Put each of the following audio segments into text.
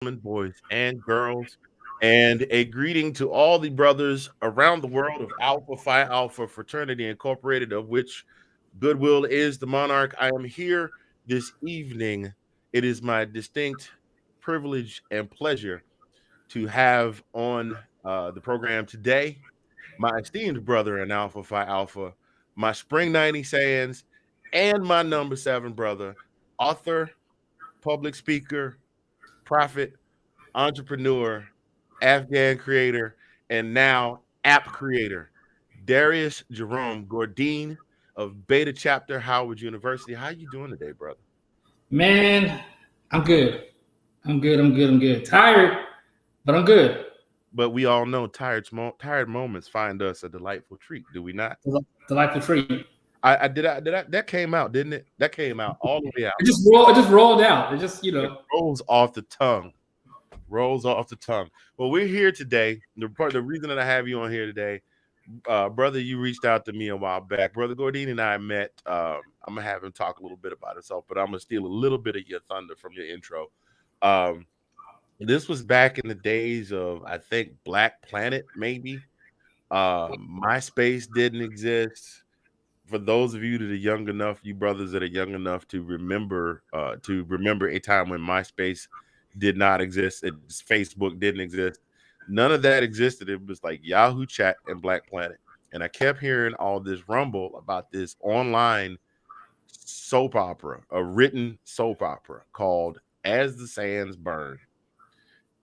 boys and girls, and a greeting to all the brothers around the world of Alpha Phi Alpha Fraternity Incorporated, of which Goodwill is the monarch. I am here this evening. It is my distinct privilege and pleasure to have on the program today my esteemed brother in Alpha Phi Alpha, my Spring 90 Sands, and my number seven brother, author, public speaker, prophet, entrepreneur, Afghan creator, and now app creator, Darrius Jerome Gourdine of Beta Chapter Howard University. How you doing today, brother? Man, I'm good. I'm good. Tired, but I'm good. But we all know tired moments find us a delightful treat, do we not? Delightful treat. I that came out, didn't it? That came out all the way out. It just rolled out. It rolls off the tongue. Rolls off the tongue. Well, we're here today. The reason that I have you on here today, brother, you reached out to me a while back. Brother Gourdine and I met. I'm gonna have him talk a little bit about himself, but I'm gonna steal a little bit of your thunder from your intro. Um, this was back in the days of, I think, Black Planet, maybe. MySpace didn't exist. For those of you that are young enough, you brothers that are young enough to remember a time when MySpace did not exist, Facebook didn't exist. None of that existed. It was like Yahoo Chat and Black Planet. And I kept hearing all this rumble about this online soap opera, a written soap opera called As the Sands Burn.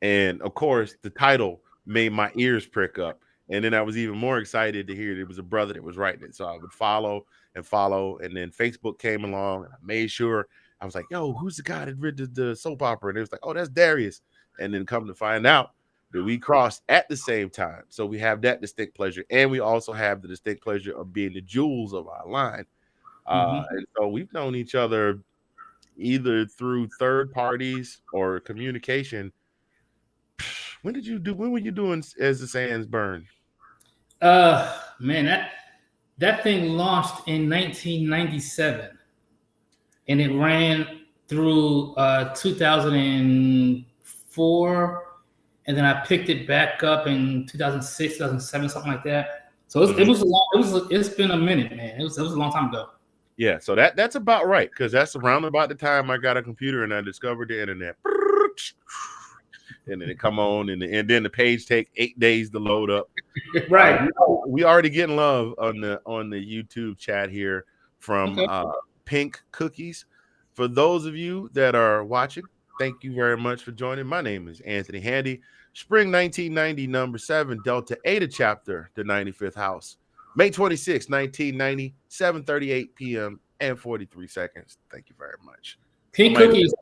And of course, the title made my ears prick up. And then I was even more excited to hear there was a brother that was writing it. So I would follow and follow. And then Facebook came along and I made sure I was like, yo, who's the guy that read the soap opera? And it was like, oh, that's Darrius. And then come to find out that we crossed at the same time. So we have that distinct pleasure. And we also have the distinct pleasure of being the jewels of our line. And so we've known each other either through third parties or communication. When were you doing As the Sands Burn? Man, that thing launched in 1997, and it ran through 2004, and then I picked it back up in 2006, 2007, something like that. So it's been a minute, man. It was a long time ago. Yeah, so that's about right, because that's around about the time I got a computer and I discovered the internet. And then it come on, and then the page take 8 days to load up. Right. We already getting love on the YouTube chat here from Pink Cookies. For those of you that are watching, thank you very much for joining. My name is Anthony Handy. Spring 1990, number 7, Delta Eta Chapter, the 95th House. May 26, 1990, 7:38 p.m. and 43 seconds. Thank you very much. Pink Cookies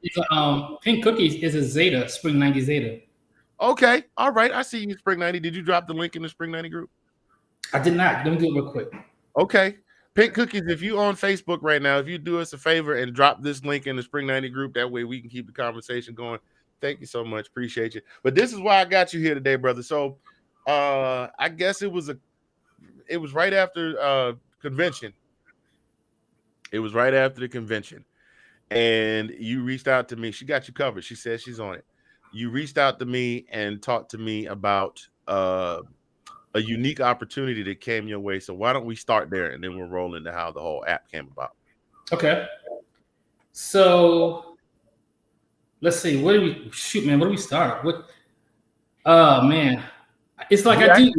is a Zeta, Spring 90 Zeta. Okay. All right. I see you, Spring 90. Did you drop the link in the Spring 90 group? I did not. Let me do it real quick. Okay. Pink Cookies, if you on Facebook right now, if you do us a favor and drop this link in the Spring 90 group, that way we can keep the conversation going. Thank you so much. Appreciate you. But this is why I got you here today, brother. So I guess it was right after convention. It was right after the convention. And you reached out to me. She got you covered. She said she's on it. You reached out to me and talked to me about a unique opportunity that came your way. So why don't we start there, and then we'll roll into how the whole app came about. Okay. So let's see. Where do we start? Man. It's like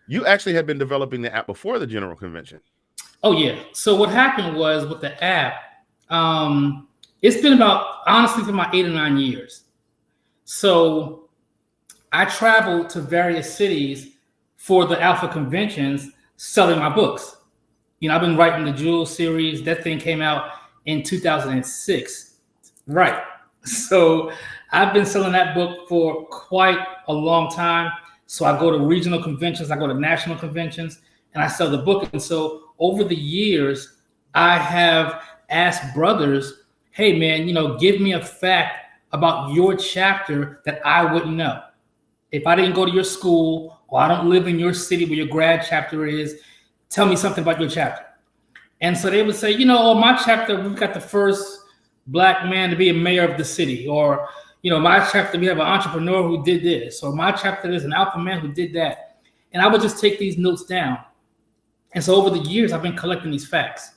you actually had been developing the app before the general convention. Oh, yeah. So what happened was with the app, it's been honestly, for about 8 or 9 years. So I traveled to various cities for the Alpha conventions selling my books. I've been writing the Jewel series. That thing came out in 2006. Right. So I've been selling that book for quite a long time. So I go to regional conventions, I go to national conventions, and I sell the book. And so over the years, I have asked brothers, hey, man, give me a fact about your chapter that I wouldn't know. If I didn't go to your school, or I don't live in your city where your grad chapter is, tell me something about your chapter. And so they would say, my chapter, we've got the first Black man to be a mayor of the city, or, my chapter, we have an entrepreneur who did this, or my chapter is an alpha man who did that. And I would just take these notes down. And so over the years, I've been collecting these facts.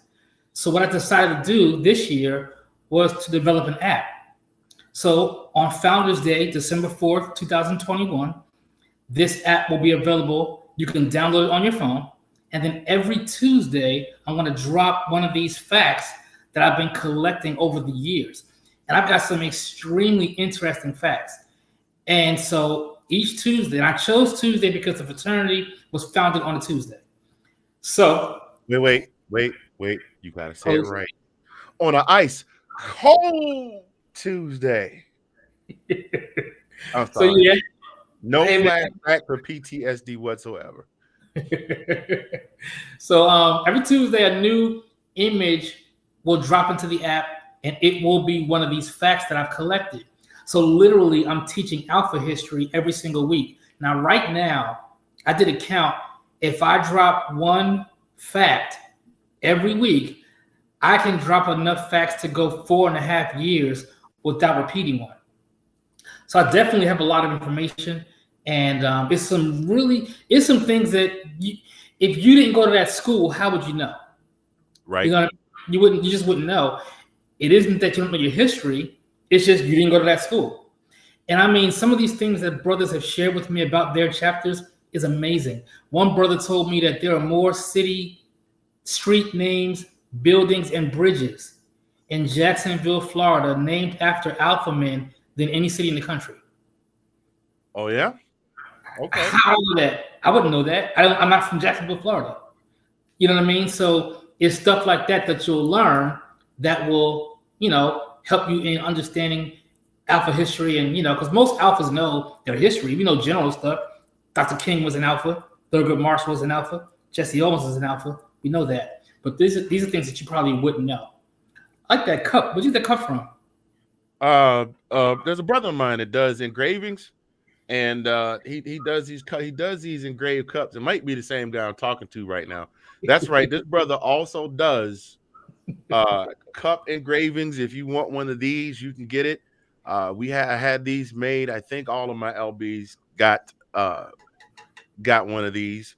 So what I decided to do this year was to develop an app. So on Founders Day, December 4th, 2021, this app will be available. You can download it on your phone. And then every Tuesday, I'm going to drop one of these facts that I've been collecting over the years. And I've got some extremely interesting facts. And so each Tuesday, and I chose Tuesday because the fraternity was founded on a Tuesday. So wait. You gotta say it right. On an ice cold Tuesday. I'm sorry. So yeah, no flashback or PTSD whatsoever. So every Tuesday, a new image will drop into the app, and it will be one of these facts that I've collected. So literally, I'm teaching alpha history every single week. Now, right now, I did a count. If I drop one fact every week, I can drop enough facts to go 4.5 years without repeating one. So I definitely have a lot of information, and it's some things that if you didn't go to that school, how would you know? Right. You just wouldn't know. It isn't that you don't know your history. It's just you didn't go to that school. And I mean, some of these things that brothers have shared with me about their chapters is amazing. One brother told me that there are more city, street names, buildings, and bridges in Jacksonville, Florida, named after alpha men than any city in the country. Oh, yeah? Okay. How do I know that? I wouldn't know that. I'm not from Jacksonville, Florida. You know what I mean? So it's stuff like that you'll learn that will, help you in understanding alpha history. And, because most alphas know their history. We know general stuff. Dr. King was an alpha. Thurgood Marshall was an alpha. Jesse Owens was an alpha. We know that. But these are things that you probably wouldn't know. I like that cup. Where'd you get that cup from? There's a brother of mine that does engravings, and he does these engraved cups. It might be the same guy I'm talking to right now. That's right. This brother also does cup engravings. If you want one of these, you can get it. We had these made. I think all of my LBs got one of these.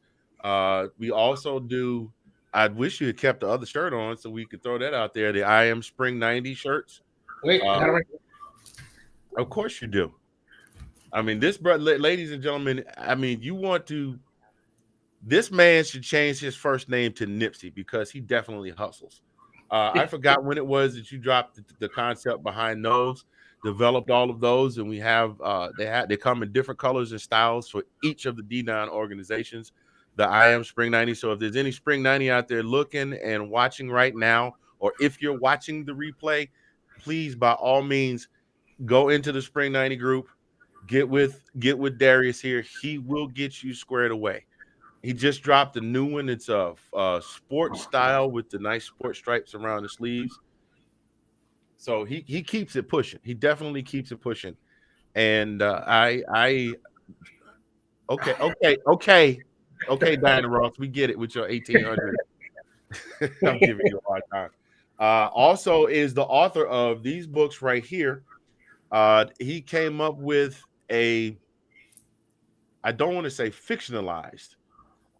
We also do. I wish you had kept the other shirt on so we could throw that out there. The I Am Spring 90 shirts. Wait, of course you do. I mean, this brother, ladies and gentlemen, I mean, this man should change his first name to Nipsey because he definitely hustles. I forgot when it was that you dropped the concept behind those, developed all of those, and we have they come in different colors and styles for each of the D9 organizations. The I Am Spring 90. So if there's any Spring 90 out there looking and watching right now, or if you're watching the replay, please, by all means, go into the Spring 90 group, get with Darrius here. He will get you squared away. He just dropped a new one. It's a sports style with the nice sports stripes around the sleeves. So he keeps it pushing. He definitely keeps it pushing. And Okay, Diana Ross, we get it with your 1800. I'm giving you a hard time. Also is the author of these books right here. He came up with I don't want to say fictionalized,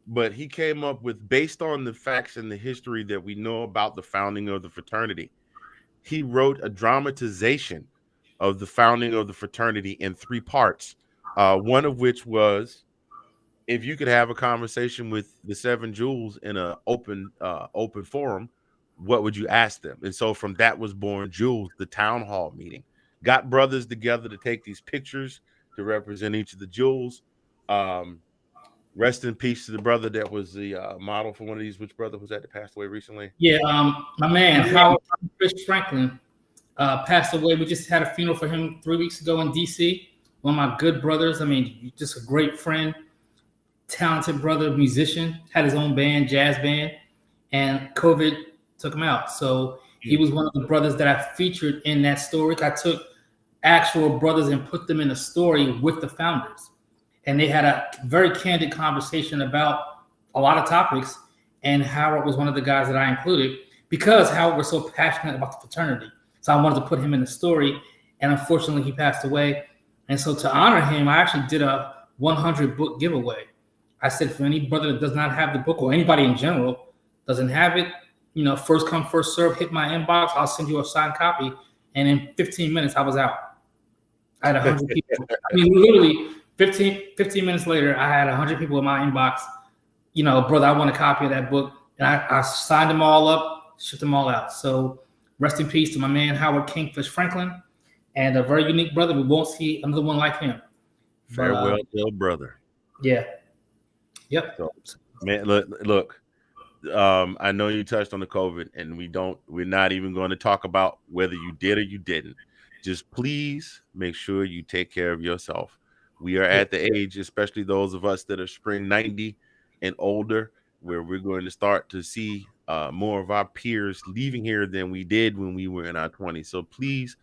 but he came up with, based on the facts and the history that we know about the founding of the fraternity, he wrote a dramatization of the founding of the fraternity in 3 parts. One of which was, if you could have a conversation with the 7 jewels in an open forum, what would you ask them? And so from that was born Jewels, the town hall meeting. Got brothers together to take these pictures to represent each of the jewels. Rest in peace to the brother that was the model for one of these. Which brother was that passed away recently? Yeah, my man, Howard Chris Franklin passed away. We just had a funeral for him 3 weeks ago in D.C. One of my good brothers. I mean, just a great friend. Talented brother, musician, had his own band, jazz band, and COVID took him out. So he was one of the brothers that I featured in that story. I took actual brothers and put them in a story with the founders. And they had a very candid conversation about a lot of topics. And Howard was one of the guys that I included because Howard was so passionate about the fraternity. So I wanted to put him in the story. and unfortunately he passed away. And so to honor him, I actually did a 100 book giveaway. I said, for any brother that does not have the book, or anybody in general doesn't have it, first come, first serve, hit my inbox. I'll send you a signed copy. And in 15 minutes, I was out. I had 100 people. I mean, literally 15 minutes later, I had 100 people in my inbox. Brother, I want a copy of that book. And I signed them all up, shipped them all out. So rest in peace to my man, Howard Kingfish Franklin, and a very unique brother. We won't see another one like him. Farewell, little brother. Yeah. Yep. So, man, look. I know you touched on the COVID, and we're not even going to talk about whether you did or you didn't. Just please make sure you take care of yourself. We are at the age, especially those of us that are spring 90 and older, where we're going to start to see more of our peers leaving here than we did when we were in our 20s. So please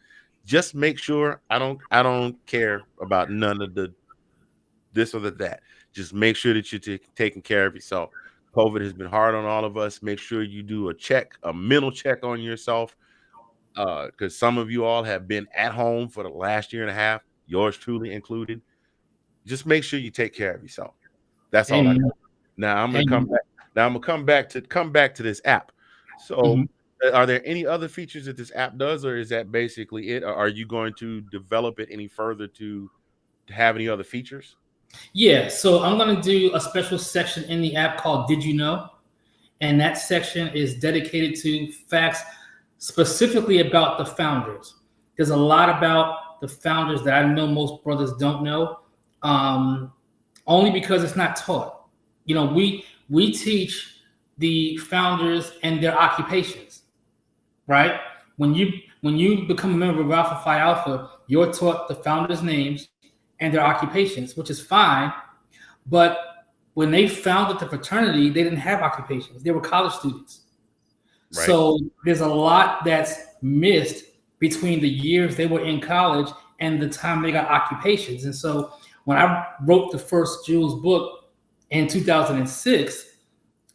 just make sure. I don't care about none of the this or that. Just make sure that you're taking care of yourself. COVID has been hard on all of us. Make sure you do a mental check on yourself, because some of you all have been at home for the last year and a half, yours truly included. Just make sure you take care of yourself. That's all I got. Now I'm gonna come back. Now I'm gonna come back to this app. So, are there any other features that this app does, or is that basically it? Or are you going to develop it any further to have any other features? Yeah, so I'm going to do a special section in the app called Did You Know? And that section is dedicated to facts specifically about the founders. There's a lot about the founders that I know most brothers don't know, only because it's not taught. We teach the founders and their occupations, right? When you become a member of Alpha Phi Alpha, you're taught the founders' names and their occupations, which is fine. But when they founded the fraternity, they didn't have occupations. They were college students. Right. So there's a lot that's missed between the years they were in college and the time they got occupations. And so when I wrote the first Jules book in 2006,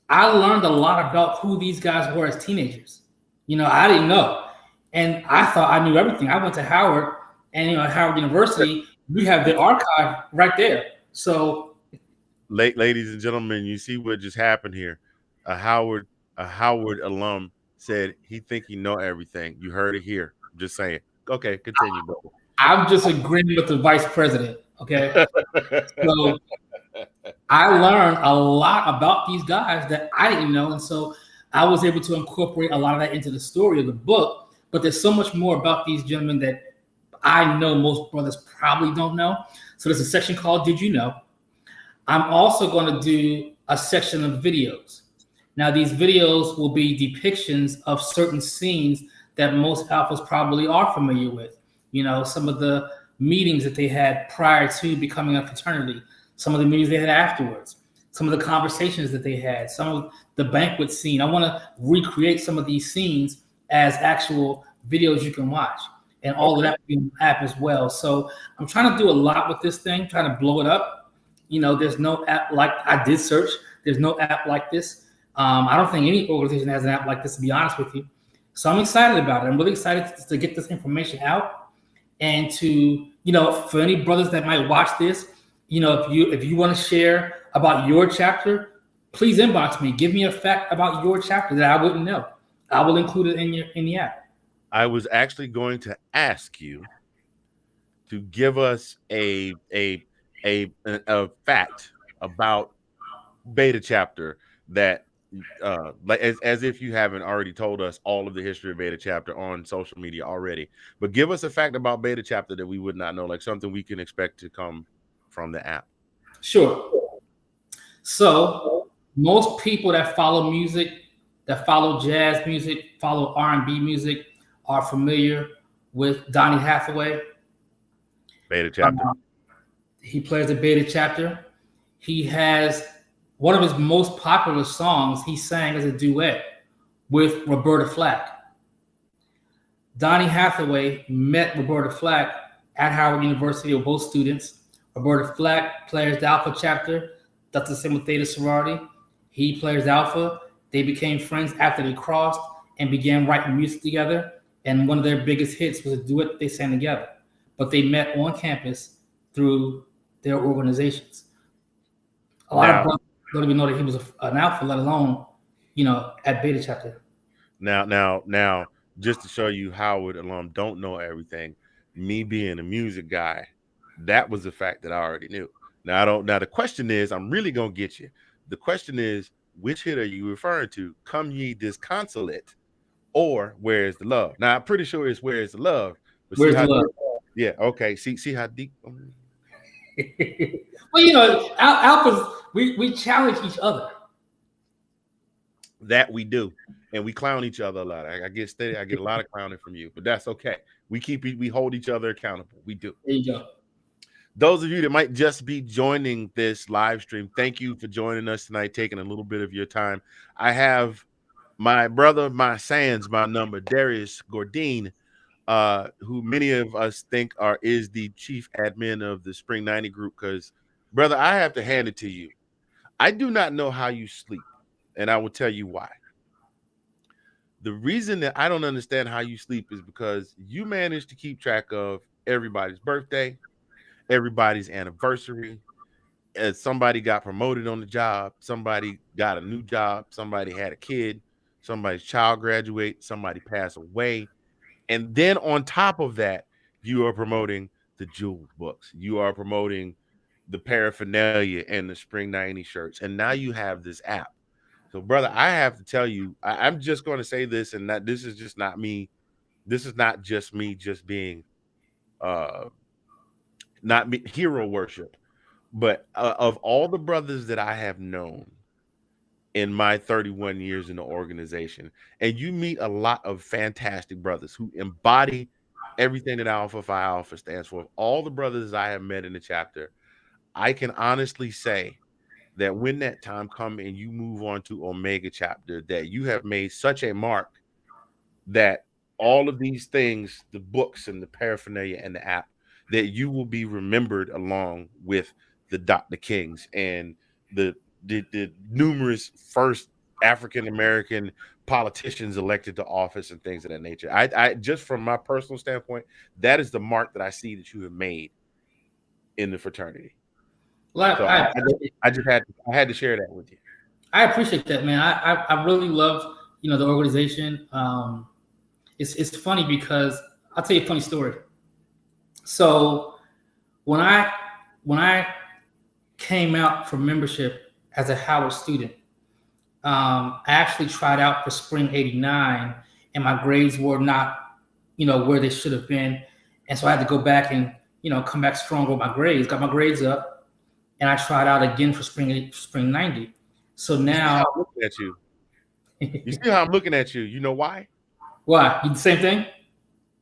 I learned a lot about who these guys were as teenagers. I didn't know. And I thought I knew everything. I went to Howard, and at Howard University, we have the archive right there. So, ladies and gentlemen, you see what just happened here. A Howard alum said he think he know everything. You heard it here. Just saying. Okay, continue, brother. I'm just agreeing with the vice president. Okay. So I learned a lot about these guys that I didn't know, and so I was able to incorporate a lot of that into the story of the book. But there's so much more about these gentlemen that I know most brothers probably don't know. So there's a section called Did You Know? I'm also going to do a section of videos. Now, these videos will be depictions of certain scenes that most alphas probably are familiar with. Some of the meetings that they had prior to becoming a fraternity, some of the meetings they had afterwards, some of the conversations that they had, some of the banquet scene. I want to recreate some of these scenes as actual videos you can watch. And all of that will be in the app as well. So I'm trying to do a lot with this thing, trying to blow it up. There's no app like I did search. There's no app like this. I don't think any organization has an app like this, to be honest with you. So I'm excited about it. I'm really excited to get this information out, and to, for any brothers that might watch this, if you want to share about your chapter, please inbox me. Give me a fact about your chapter that I wouldn't know. I will include it in the app. I was actually going to ask you to give us a fact about Beta Chapter that, like as if you haven't already told us all of the history of Beta Chapter on social media already. But give us a fact about Beta Chapter that we would not know, like something we can expect to come from the app. Sure. So most people that follow music, that follow jazz music, follow R&B music, are familiar with Donny Hathaway. Beta Chapter. He plays the Beta Chapter. He has one of his most popular songs he sang as a duet with Roberta Flack. Donny Hathaway met Roberta Flack at Howard University. They were both students. Roberta Flack plays the Alpha Chapter. That's the same with Theta Sorority. He plays Alpha. They became friends after they crossed and began writing music together. and one of their biggest hits was a duet they sang together. But they met on campus through their organizations. A lot of Now, brothers don't even know that he was an alpha, let alone, at Beta chapter. now, just to show you Howard alum don't know everything, me being a music guy, that was the fact that I already knew. Now I don't. Now the question is, I'm really gonna get you. The question is, which hit are you referring to? Come ye disconsolate, or where's the love? Now I'm pretty sure it's where's the love. But see Where's the how love? deep? Yeah, okay. See how deep. Well, alphas, we challenge each other. That we do, and we clown each other a lot. I get steady. I get a lot of clowning from you, but that's okay. We hold each other accountable. We do. There you go. Those of you that might just be joining this live stream, thank you for joining us tonight, taking a little bit of your time. I have my brother, my sans, my number, Darrius Gourdine, who many of us think is the chief admin of the Spring 90 group. Because, brother, I have to hand it to you. I do not know how you sleep, and I will tell you why. The reason that I don't understand how you sleep is because you manage to keep track of everybody's birthday, everybody's anniversary. As somebody got promoted on the job, somebody got a new job, somebody had a kid, somebody's child graduate, somebody passed away. And then on top of that, you are promoting the jeweled books. You are promoting the paraphernalia and the Spring 90 shirts. And now you have this app. So, brother, I have to tell you, I'm just going to say this, and that this is just not me. This is not just me just being not hero worship. But of all the brothers that I have known in my 31 years in the organization, and you meet a lot of fantastic brothers who embody everything that Alpha Phi Alpha stands for. All the brothers I have met in the chapter, I can honestly say that when that time comes and you move on to Omega chapter, that you have made such a mark that all of these things, the books and the paraphernalia and the app, that you will be remembered along with the Dr. Kings and the numerous first African American politicians elected to office and things of that nature. I just from my personal standpoint, that is the mark that I see that you have made in the fraternity. Well, So I had to share that with you. I appreciate that, man. I really love the organization. It's funny because I'll tell you a funny story. So when I came out for membership as a Howard student, I actually tried out for Spring '89, and my grades were not where they should have been, and so I had to go back and come back stronger with my grades. Got my grades up, and I tried out again for Spring '90. So now, I'm looking at you. You see how I'm looking at you? You know why? Why? You the same thing?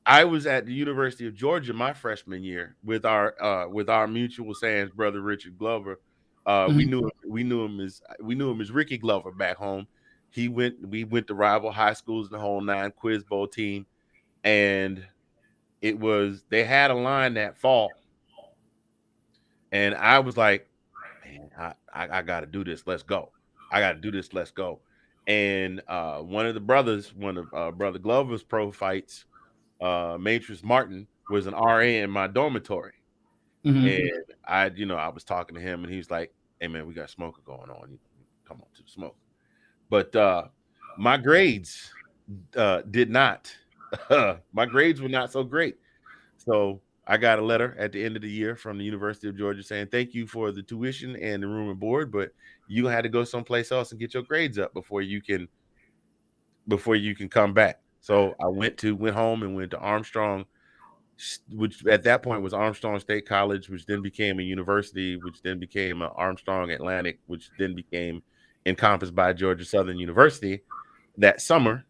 I was at the University of Georgia my freshman year with our mutual sans brother Richard Glover. We knew him as Ricky Glover back home. We went to rival high schools, the whole nine, quiz bowl team, and they had a line that fall, and I was like, man, I got to do this. Let's go. I got to do this. Let's go. And one of Brother Glover's pro fights, Matrix Martin, was an RA in my dormitory. And I was talking to him, and he was like, hey man, we got smoker going on. You come on to the smoke. But my grades did not. My grades were not so great. So I got a letter at the end of the year from the University of Georgia saying, thank you for the tuition and the room and board, but you had to go someplace else and get your grades up before you can come back. So I went home and went to Armstrong, which at that point was Armstrong State College, which then became a university, which then became Armstrong Atlantic, which then became encompassed by Georgia Southern University that summer,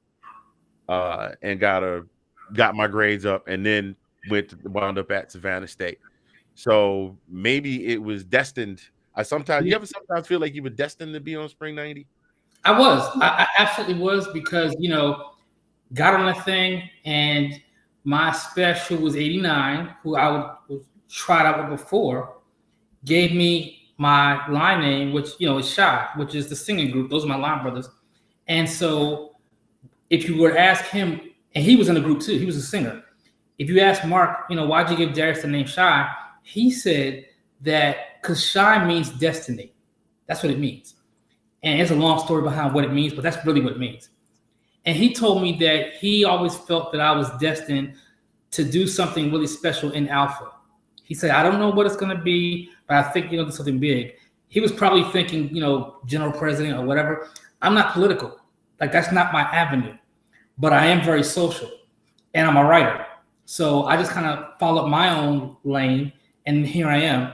and got my grades up, and then wound up at Savannah State. So maybe it was destined. You ever sometimes feel like you were destined to be on Spring 90? I absolutely was, because got on the thing, and my special was 89, who I was tried out with before, gave me my line name, which is Shy, which is the singing group. Those are my line brothers. And so if you were to ask him and he was in the group too. He was a singer. If you ask Mark, why'd you give Darrius the name Shy? He said that because Shy means destiny. That's what it means. And there's a long story behind what it means, but that's really what it means. And he told me that he always felt that I was destined to do something really special in Alpha. He said, I don't know what it's going to be, but I think you're going to do something big. He was probably thinking, general president or whatever. I'm not political. Like, that's not my avenue. But I am very social, and I'm a writer. So I just kind of followed my own lane, and here I am.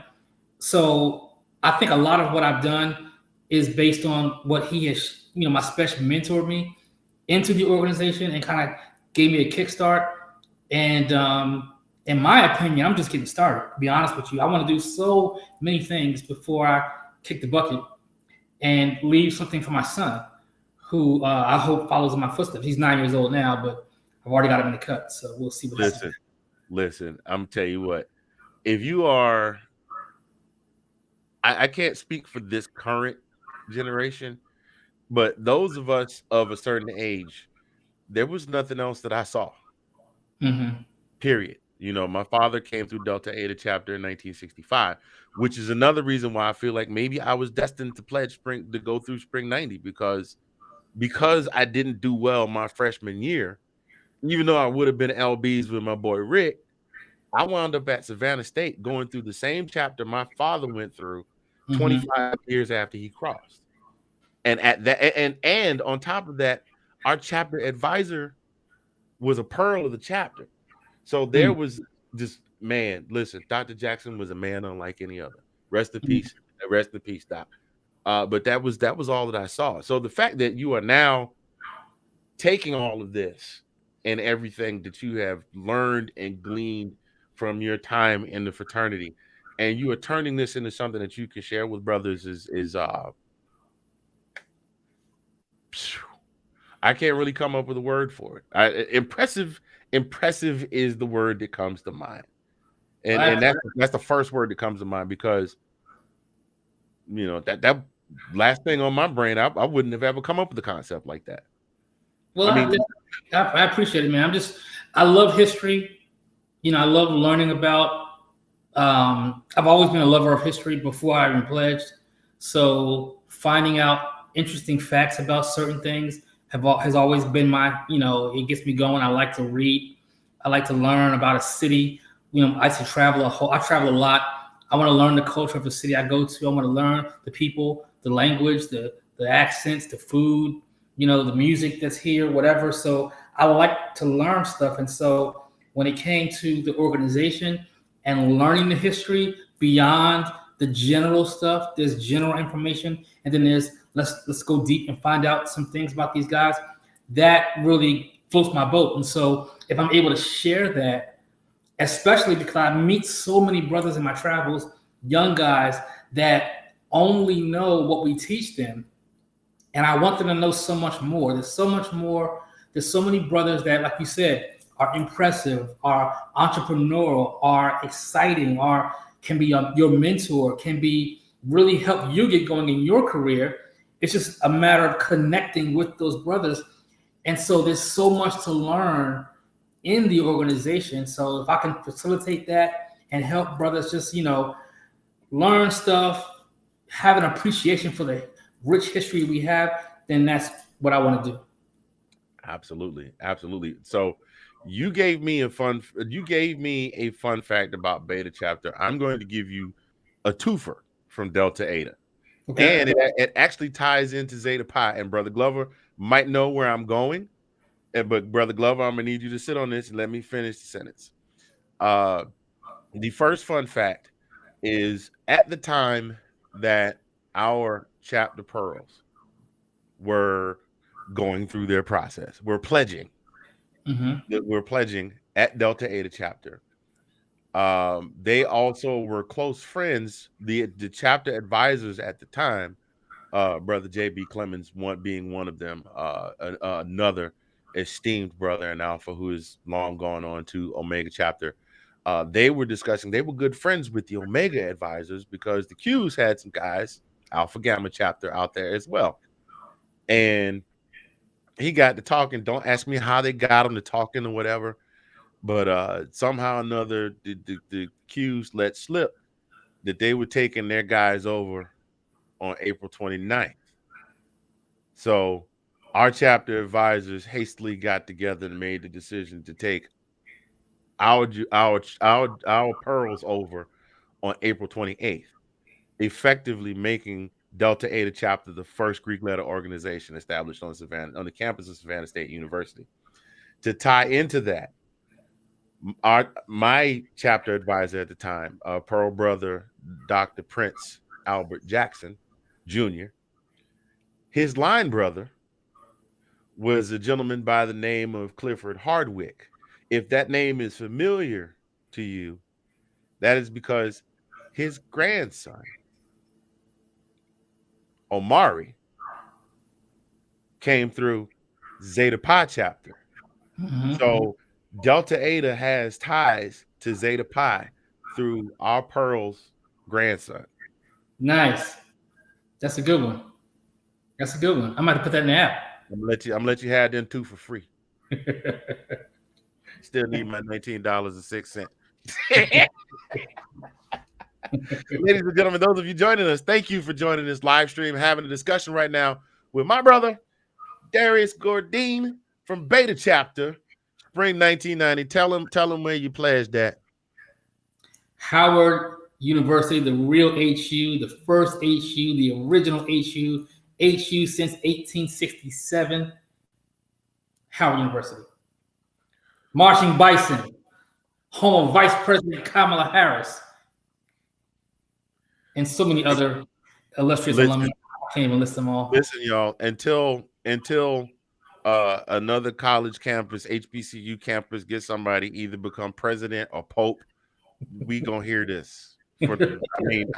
So I think a lot of what I've done is based on what he has, my special mentored me into the organization and kind of gave me a kickstart. And in my opinion, I'm just getting started, to be honest with you. I want to do so many things before I kick the bucket and leave something for my son, who I hope follows in my footsteps. He's 9 years old now, but I've already got him in the cut, so we'll see what happens. Listen, I'm tell you what, if you are, I can't speak for this current generation, but those of us of a certain age, there was nothing else that I saw. Mm-hmm. Period. My father came through Delta Eta chapter in 1965, which is another reason why I feel like maybe I was destined to go through spring 90 because I didn't do well my freshman year, even though I would have been LBs with my boy Rick. I wound up at Savannah State going through the same chapter my father went through 25 years after he crossed. And at that, and on top of that, our chapter advisor was a pearl of the chapter. So there was just, man, listen, Dr. Jackson was a man unlike any other. Rest in peace. Rest in peace, Doc. But that was all that I saw. So the fact that you are now taking all of this and everything that you have learned and gleaned from your time in the fraternity, and you are turning this into something that you can share with brothers is I can't really come up with a word for it. Impressive is the word that comes to mind. And that's the first word that comes to mind, because that last thing on my brain, I wouldn't have ever come up with a concept like that. Well, I appreciate it, man. I love history. I love learning about. I've always been a lover of history before I even pledged. So finding out interesting facts about certain things has always been my, it gets me going. I like to read. I like to learn about a city. I like to travel I travel a lot. I want to learn the culture of the city I go to. I want to learn the people, the language, the accents, the food, the music that's here, whatever. So I like to learn stuff. And so when it came to the organization and learning the history beyond the general stuff, there's general information, and then there's let's go deep and find out some things about these guys. That really floats my boat. And so if I'm able to share that, especially because I meet so many brothers in my travels, young guys that only know what we teach them, and I want them to know so much more. There's so much more. There's so many brothers that, like you said, are impressive, are entrepreneurial, are exciting, can be your mentor, can be really help you get going in your career. It's just a matter of connecting with those brothers. And so there's so much to learn in the organization. So if I can facilitate that and help brothers just, learn stuff, have an appreciation for the rich history we have, then that's what I want to do. Absolutely. So you gave me a fun fact about Beta chapter. I'm going to give you a twofer from Delta Eta. Okay. And it actually ties into Zeta Pi. And Brother Glover might know where I'm going. But Brother Glover, I'm going to need you to sit on this and let me finish the sentence. The first fun fact is, at the time that our chapter pearls were going through their process, we're pledging. We're pledging at Delta Eta chapter. They also were close friends. The chapter advisors at the time, Brother J.B. Clemens, being one of them, another esteemed brother in Alpha who is long gone on to Omega chapter. They were discussing, they were good friends with the Omega advisors because the Qs had some guys, Alpha Gamma chapter, out there as well. And he got to talking. Don't ask me how they got him to talking or whatever, but somehow or another, the Qs let slip that they were taking their guys over on April 29th. So our chapter advisors hastily got together and made the decision to take our pearls over on April 28th, effectively making Delta Eta chapter the first Greek letter organization established on the campus of Savannah State University. To tie into that, my chapter advisor at the time, Pearl brother Dr. Prince Albert Jackson Jr., his line brother was a gentleman by the name of Clifford Hardwick. If that name is familiar to you, that is because his grandson, Omari, came through Zeta Pi chapter. So Delta Eta has ties to Zeta Pi through our Pearl's grandson. Nice. That's a good one. That's a good one. I'm about to put that in the app. I'm gonna let you have them two for free. Still need my $19.06. Ladies and gentlemen, those of you joining us, thank you for joining this live stream, having a discussion right now with my brother, Darrius Gourdine from Beta Chapter, Spring 1990. Tell him where you pledged at. Howard University, the real HU, the first HU, the original HU since 1867. Howard University. Marching Bison, home of Vice President Kamala Harris, and so many other illustrious alumni. I can't even list them all. Listen, y'all, until another college campus, HBCU campus, get somebody either become president or pope, we gonna hear this. I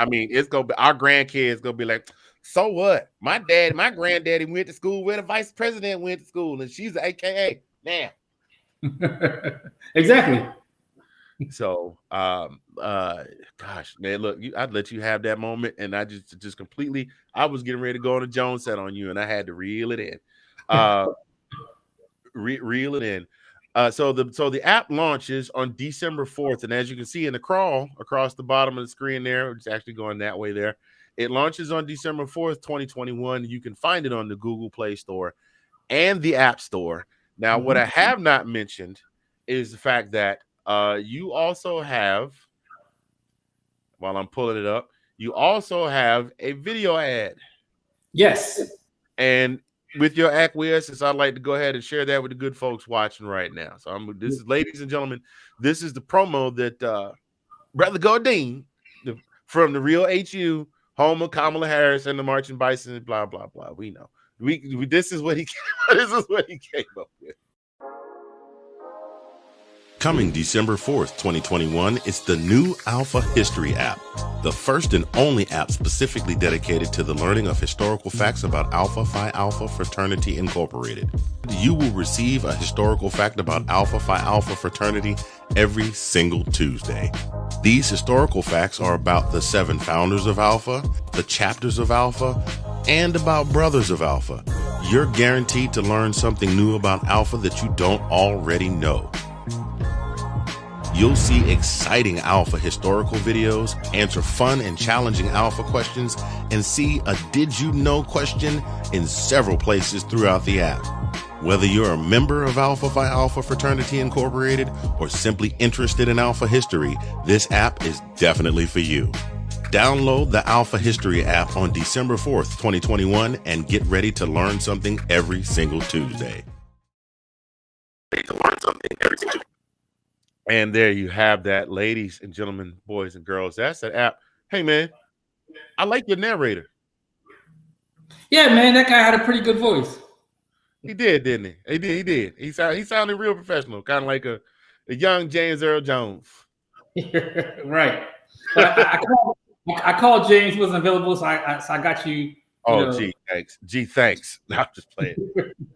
mean, it's gonna be our grandkids gonna be like, so what? My granddaddy went to school where the vice president went to school, and she's an AKA. Damn. Exactly. So, gosh, man, look, I'd let you have that moment, and I just completely, I was getting ready to go on a Jones set on you, and I had to reel it in. Reel it in. So the app launches on December 4th, and as you can see in the crawl across the bottom of the screen there, it's actually going that way there. It launches on December 4th, 2021. You can find it on the Google Play Store and the App Store. Now, what I have not mentioned is the fact that you also have, while I'm pulling it up, you also have a video ad. Yes. And with your acquiescence, I'd like to go ahead and share that with the good folks watching right now. So this is, ladies and gentlemen, this is the promo that Brother Gourdine from the real HU, home of Kamala Harris and the Marching Bison, blah, blah, blah. We know. This is what he came up with. Coming December 4th, 2021, it's the new Alpha History app, the first and only app specifically dedicated to the learning of historical facts about Alpha Phi Alpha Fraternity Incorporated. You will receive a historical fact about Alpha Phi Alpha Fraternity every single Tuesday. These historical facts are about the 7 founders of Alpha, the chapters of Alpha, and about brothers of Alpha. You're guaranteed to learn something new about Alpha that you don't already know. You'll see exciting Alpha historical videos, answer fun and challenging Alpha questions, and see a Did You Know question in several places throughout the app. Whether you're a member of Alpha Phi Alpha Fraternity Incorporated or simply interested in Alpha history, this app is definitely for you. Download the Alpha History app on December 4th, 2021, and get ready to learn something every single Tuesday. And there you have that, ladies and gentlemen, boys and girls. That's that app. Hey, man, I like your narrator. Yeah, man, that guy had a pretty good voice. He did, didn't he? He did. He sounded real professional, kind of like a young James Earl Jones. Right. I called James, wasn't available, so I got you. Gee, thanks. Thanks. No, I'm just playing.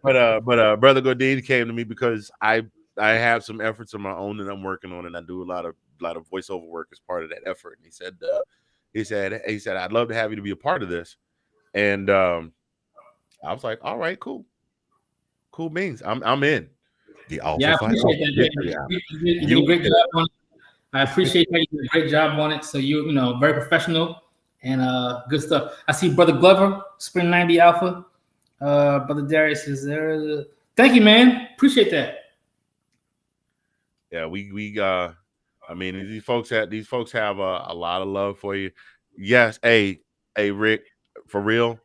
but Brother Gourdine came to me because I have some efforts of my own that I'm working on, and I do a lot of voiceover work as part of that effort. And he said, I'd love to have you to be a part of this. And I was like, all right, cool. Cool beans. I'm in. The Alpha Yeah, I Phi appreciate Alpha that, History man. app. You did a You great job on it. I appreciate that. You did a great job on it. So you know, very professional and good stuff. I see Brother Glover, Spring 90 Alpha. Brother Darrius is there. Thank you, man. Appreciate that. Yeah, I mean, these folks have a lot of love for you. Yes, hey Rick, for real,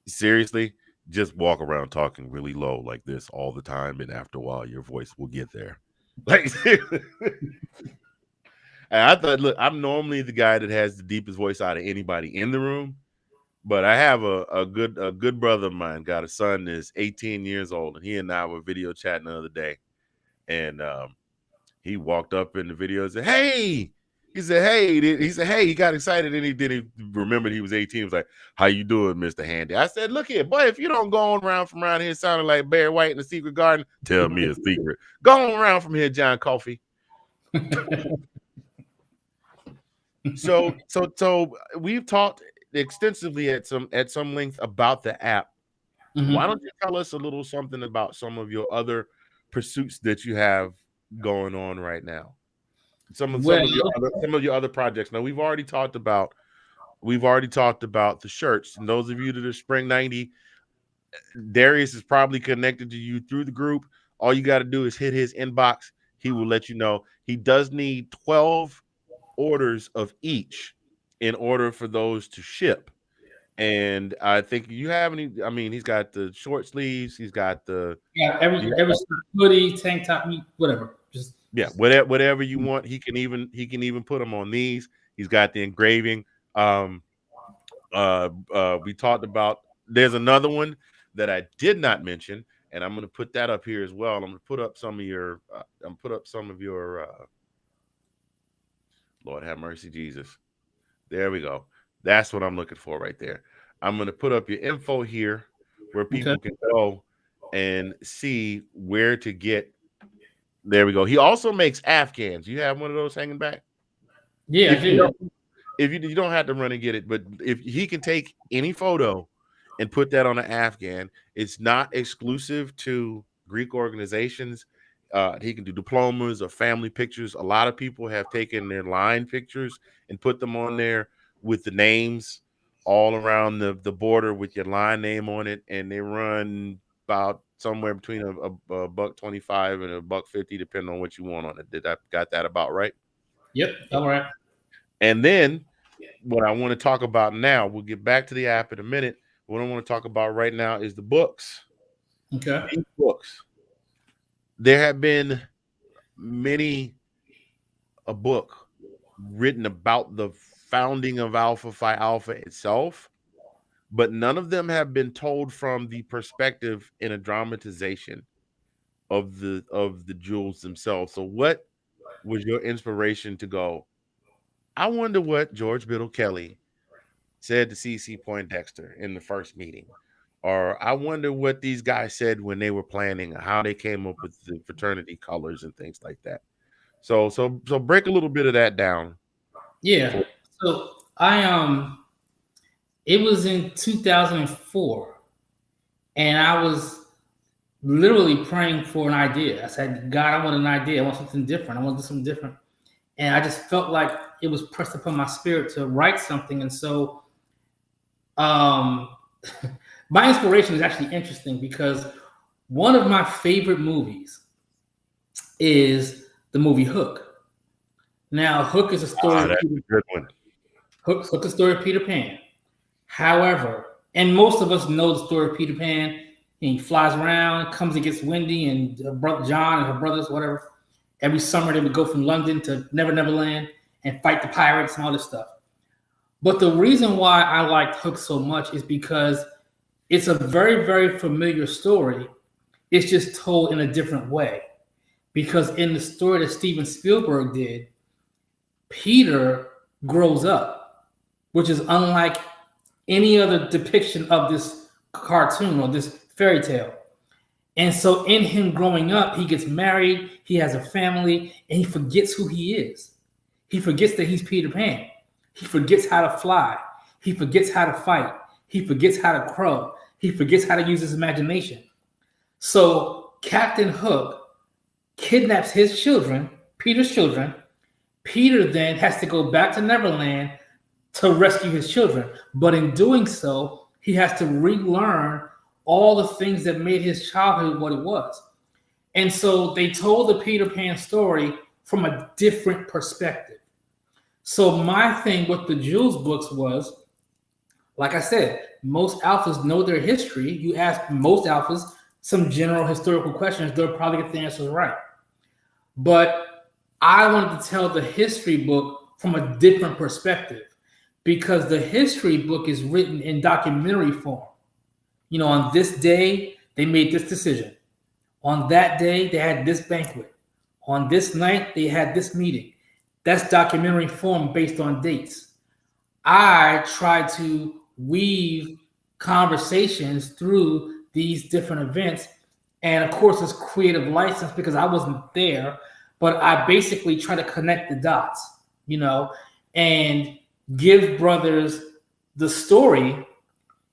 seriously, just walk around talking really low like this all the time, and after a while, your voice will get there. Like, and I thought, look, I'm normally the guy that has the deepest voice out of anybody in the room, but I have a good brother of mine, got a son that's 18 years old, and he and I were video chatting the other day, and he walked up in the video and said, "Hey." He said, "Hey." He said, "Hey." He got excited, and he remembered he was 18. He was like, "How you doing, Mr. Handy?" I said, "Look here, boy, if you don't go on around from around here sounding like Barry White in the Secret Garden, tell me a secret. Go on around from here, John Coffey." So we've talked extensively at some length about the app. Mhm. Why don't you tell us a little something about some of your other pursuits that you have going on right now? Some of your other projects. Now we've already talked about the shirts, and those of you that are Spring 90, Darrius is probably connected to you through the group. All you got to do is hit his inbox. He will let you know. He does need 12 orders of each in order for those to ship. And I think you have any. I mean, he's got the short sleeves. He's got the every hoodie, tank top, whatever. Just whatever you want. He can even put them on these. He's got the engraving. We talked about. There's another one that I did not mention, and I'm going to put that up here as well. I'm going to put up some of your. Lord have mercy, Jesus. There we go. That's what I'm looking for right there. I'm going to put up your info here where people can go and see where to get. There we go. He also makes Afghans. You have one of those hanging back? Yeah, if you don't have to run and get it, but if he can take any photo and put that on an Afghan, it's not exclusive to Greek organizations. He can do diplomas or family pictures. A lot of people have taken their line pictures and put them on there with the names all around the border with your line name on it, and they run about somewhere between a $125 and a $150, depending on what you want on it. Did I got that about right? Yep. All right. And then what I want to talk about now, we'll get back to the app in a minute. What I want to talk about right now is the books. Okay. These books. There have been many a book written about the founding of Alpha Phi Alpha itself, but none of them have been told from the perspective in a dramatization of the jewels themselves. So what was your inspiration to go, I wonder what George Biddle Kelly said to C.C. Poindexter in the first meeting? Or I wonder what these guys said when they were planning, how they came up with the fraternity colors and things like that. So break a little bit of that down. Yeah. So it was in 2004, and I was literally praying for an idea. I said, God, I want an idea. I want something different. I want to do something different. And I just felt like it was pressed upon my spirit to write something. And so my inspiration is actually interesting because one of my favorite movies is the movie Hook. Now, Hook is a story. That's a good one. Hook's a story of Peter Pan. However, and most of us know the story of Peter Pan. And he flies around, comes and gets Wendy and her brother John and her brothers, whatever. Every summer they would go from London to Never Land and fight the pirates and all this stuff. But the reason why I liked Hook so much is because it's a very, very familiar story. It's just told in a different way. Because in the story that Steven Spielberg did, Peter grows up, which is unlike any other depiction of this cartoon or this fairy tale. And so in him growing up, he gets married, he has a family, and he forgets who he is. He forgets that he's Peter Pan. He forgets how to fly. He forgets how to fight. He forgets how to crow. He forgets how to use his imagination. So Captain Hook kidnaps his children, Peter's children. Peter then has to go back to Neverland to rescue his children. But in doing so, he has to relearn all the things that made his childhood what it was. And so they told the Peter Pan story from a different perspective. So my thing with the Jules books was, like I said, most alphas know their history. You ask most alphas some general historical questions, they'll probably get the answers right. But I wanted to tell the history book from a different perspective, because the history book is written in documentary form. You know, on this day, they made this decision. On that day, they had this banquet. On this night, they had this meeting. That's documentary form based on dates. I try to weave conversations through these different events. And of course, it's creative license because I wasn't there, but I basically try to connect the dots, you know, and give brothers the story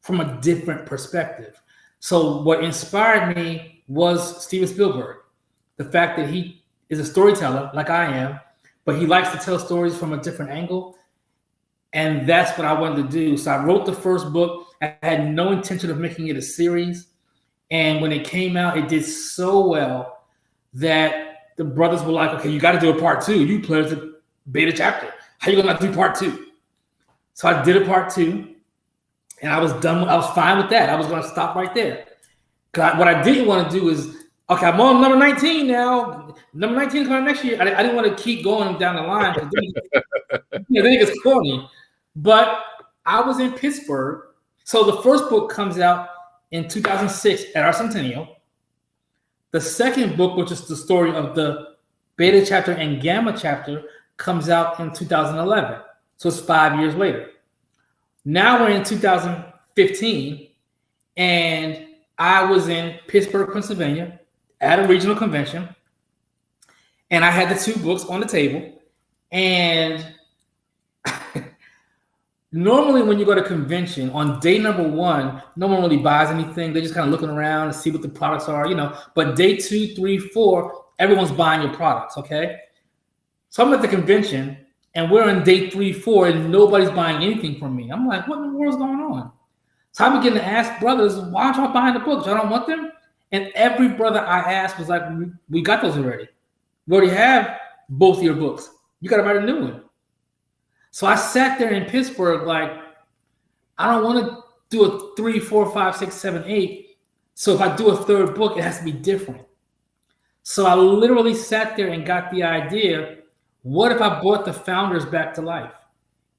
from a different perspective. So what inspired me was Steven Spielberg. The fact that he is a storyteller like I am, but he likes to tell stories from a different angle. And that's what I wanted to do. So I wrote the first book. I had no intention of making it a series. And when it came out, it did so well that the brothers were like, okay, you got to do a part 2. You pledged the beta chapter. How you going to do part 2? So I did a part 2. And I was done. I was fine with that. I was going to stop right there. Because what I didn't want to do is, okay, I'm on number 19 now. Number 19 is coming next year. I didn't want to keep going down the line. Then it gets corny. But I was in Pittsburgh. So the first book comes out in 2006 at our centennial. The second book, which is the story of the beta chapter and gamma chapter, comes out in 2011. So it's 5 years later. Now we're in 2015, and I was in Pittsburgh, Pennsylvania at a regional convention, and I had the 2 books on the table. And normally when you go to convention on day number 1, no one really buys anything. They're just kind of looking around and see what the products are, you know. But day 2, 3, 4, everyone's buying your products, okay? So I'm at the convention, and we're on day 3, 4, and nobody's buying anything from me. I'm like, what in the world's going on? So I began to ask brothers, why aren't y'all buying the books? Y'all don't want them? And every brother I asked was like, we got those already. We already have both your books. You got to write a new one. So I sat there in Pittsburgh like, I don't want to do a 3, 4, 5, 6, 7, 8. So if I do a third book, it has to be different. So I literally sat there and got the idea, what if I brought the founders back to life?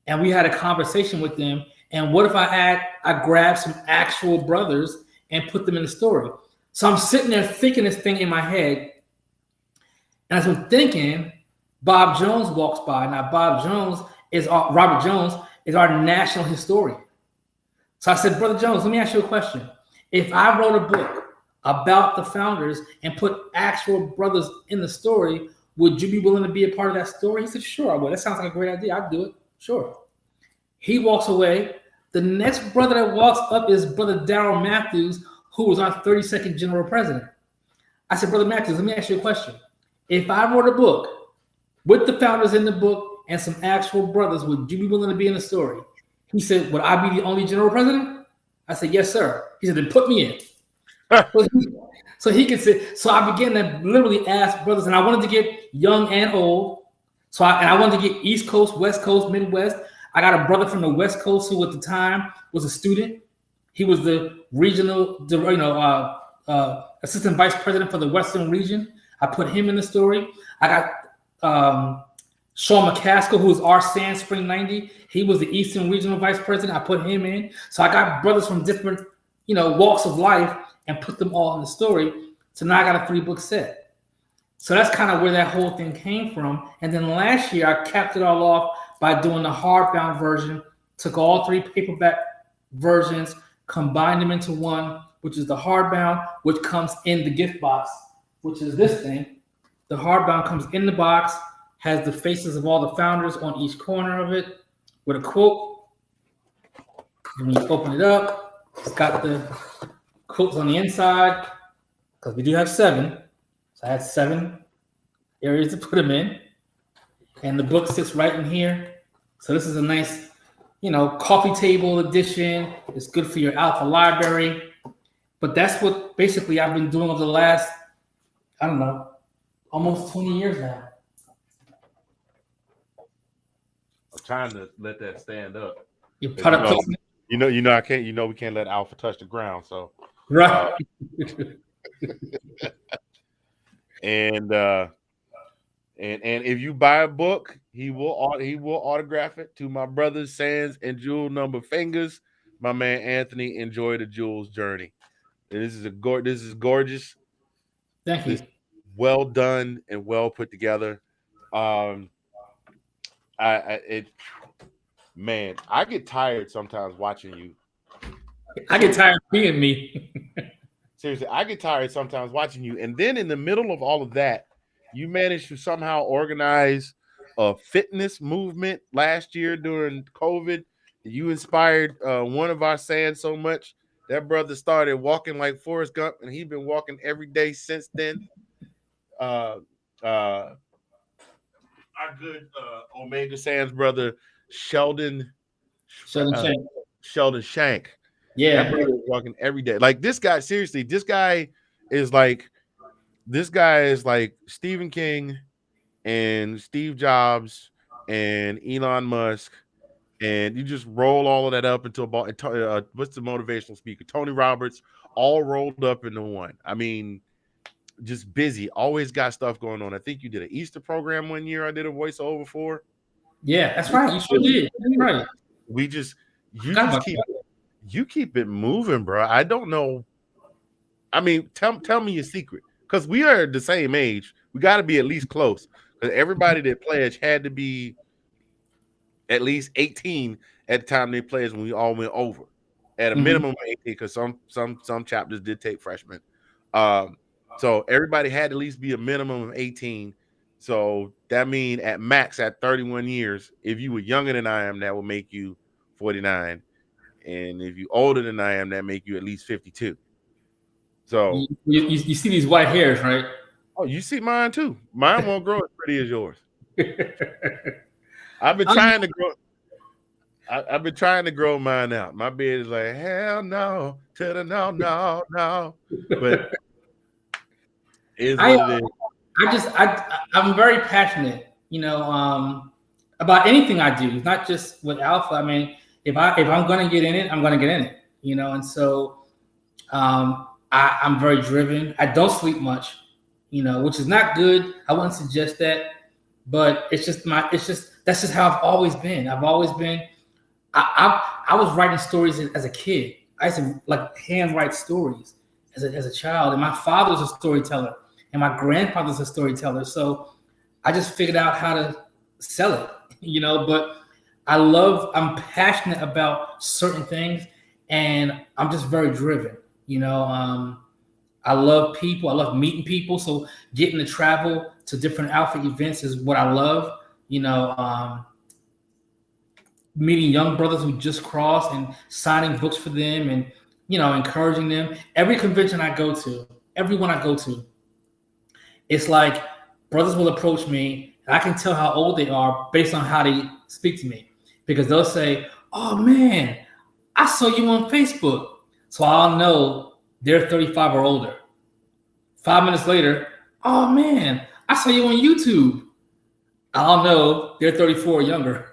And we had a conversation with them. And what if I grabbed some actual brothers and put them in the story? So I'm sitting there thinking this thing in my head. And as I'm thinking, Bob Jones walks by. Now, Robert Jones is our national historian. So I said, Brother Jones, let me ask you a question. If I wrote a book about the founders and put actual brothers in the story, would you be willing to be a part of that story? He said, sure, I would. That sounds like a great idea. I'd do it. Sure. He walks away. The next brother that walks up is Brother Darrell Matthews, who was our 32nd General President. I said, Brother Matthews, let me ask you a question. If I wrote a book with the founders in the book and some actual brothers, would you be willing to be in the story? He said, would I be the only General President? I said, yes, sir. He said, then put me in. So he could say, so I began to literally ask brothers, and I wanted to get young and old. So I wanted to get East Coast, West Coast, Midwest. I got a brother from the West Coast who at the time was a student. He was the regional, assistant vice president for the Western region. I put him in the story. I got Sean McCaskill, who was our Sand Spring 90. He was the Eastern regional vice president. I put him in. So I got brothers from different, walks of life and put them all in the story. So now I got a 3-book set. So that's kind of where that whole thing came from. And then last year, I capped it all off by doing the hardbound version, took all 3 paperback versions, combined them into one, which is the hardbound, which comes in the gift box, which is this thing. The hardbound comes in the box, has the faces of all the founders on each corner of it with a quote. And when you open it up, it's got the quotes on the inside. because we do have 7. So I had 7 areas to put them in. And the book sits right in here. So this is a nice, coffee table edition. It's good for your Alpha library. But that's what basically I've been doing over the last, I don't know, almost 20 years now. I'm trying to let that stand up. You product placement. I can't. We can't let Alpha touch the ground. So Right. And if you buy a book, he will autograph it to my brothers Sands and Jewel Number Fingers. My man Anthony, enjoy the Jewel's journey. And this is gorgeous. Thank you. Well done and well put together. I get tired sometimes watching you. I get tired of being me. Seriously, I get tired sometimes watching you. And then in the middle of all of that, you managed to somehow organize a fitness movement last year during COVID. You inspired one of our sayings so much. That brother started walking like Forrest Gump, and he's been walking every day since then. Our good Omega Sands brother, Sheldon Shank. Yeah. That brother is walking every day. Like this guy, seriously, this guy is like Stephen King and Steve Jobs and Elon Musk, and you just roll all of that up into a what's the motivational speaker? Tony Roberts, all rolled up into one. I mean, just busy, always got stuff going on. I think you did an Easter program one year. I did a voiceover for. Yeah, that's right. You sure did. That's right. You keep it moving, bro. I don't know. I mean, tell me your secret, because we are the same age. We got to be at least close. Because everybody that pledged had to be at least 18 at the time they pledged when we all went over. At a minimum of 18, because some chapters did take freshmen. So everybody had to at least be a minimum of 18. So that means at max at 31 years, if you were younger than I am, that would make you 49. And if you older than I am, that make you at least 52. So you see these white hairs, right? Oh, you see mine too. Mine won't grow as pretty as yours. I've been trying to grow. I've been trying to grow mine out. My beard is like, hell no, to the no. But it's what it is. I'm very passionate, about anything I do, not just with Alpha. I mean, if I'm gonna get in it, I'm gonna get in it, and so I'm very driven. I don't sleep much, which is not good. I wouldn't suggest that, but that's just how I've always been. I was writing stories as a kid. I used to handwrite stories as a child, and my father was a storyteller, and my grandfather's a storyteller. So I just figured out how to sell it, but I'm passionate about certain things, and I'm just very driven, I love people. I love meeting people. So getting to travel to different Alpha events is what I love, meeting young brothers who just crossed and signing books for them and, encouraging them. Every convention I go to, everyone I go to, it's like brothers will approach me and I can tell how old they are based on how they speak to me, because they'll say, oh man, I saw you on Facebook. So I'll know they're 35 or older. 5 minutes later, oh man, I saw you on YouTube. I'll know they're 34 or younger.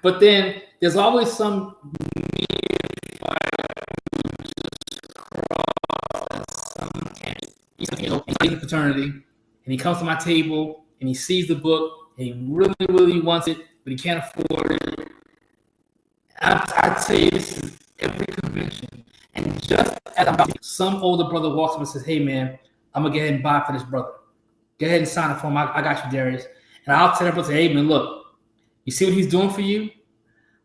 But then there's always some fraternity, and he comes to my table and he sees the book and he really, really wants it, but he can't afford it. I'd say this is every convention. And just as some older brother walks up and says, hey man, I'm gonna go ahead and buy for this brother. Go ahead and sign it for him. I got you, Darrius. And I'll tell that brother, hey man, look, you see what he's doing for you?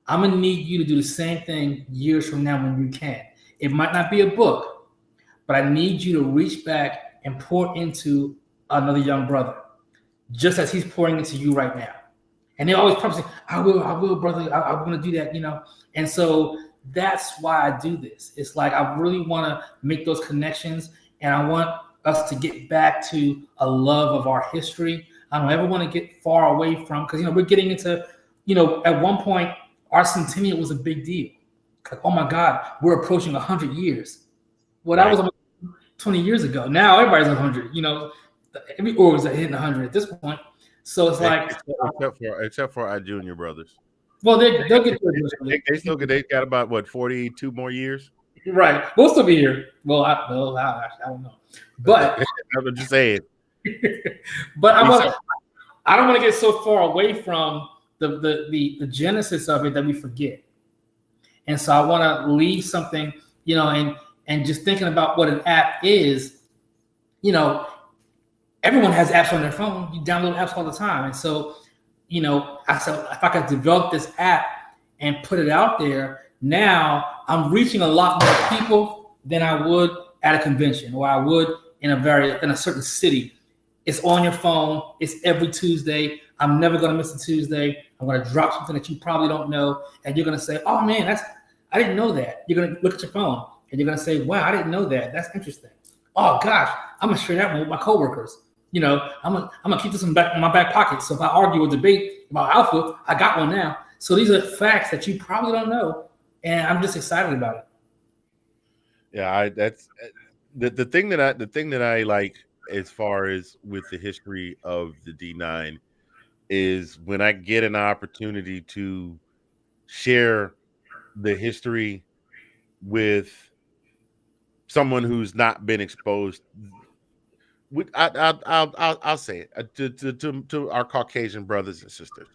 I'm gonna need you to do the same thing years from now when you can. It might not be a book, but I need you to reach back and pour into another young brother, just as he's pouring into you right now. And they always probably say, I will, brother. I'm gonna do that, And so that's why I do this. It's like I really want to make those connections and I want us to get back to a love of our history. I don't ever want to get far away from, because we're getting into, at one point our centennial was a big deal. Like, oh my God, we're approaching 100 years. Well, that was 20 years ago. Now everybody's 100. Every org's hitting 100 at this point. So it's like, except for our junior brothers. Well, they'll get to they got about what 42 more years. Right, we'll still be here. Well, I don't know, but I'm just saying. But I don't want to get so far away from the genesis of it that we forget. And so I want to leave something, and just thinking about what an app is. Everyone has apps on their phone. You download apps all the time, and so I said, if I could develop this app and put it out there, now I'm reaching a lot more people than I would at a convention, or I would in a certain city. It's on your phone. It's every Tuesday. I'm never going to miss a Tuesday. I'm going to drop something that you probably don't know, and you're going to say, "Oh man, I didn't know that." You're going to look at your phone and you're going to say, "Wow, I didn't know that. That's interesting. Oh gosh, I'm going to share that one with my coworkers." I'm gonna keep this in my back pocket. So if I argue or debate about alpha, I got one now. So these are facts that you probably don't know, and I'm just excited about it. Yeah, that's the thing that I like as far as with the history of the D9 is when I get an opportunity to share the history with someone who's not been exposed. I'll say it to our Caucasian brothers and sisters,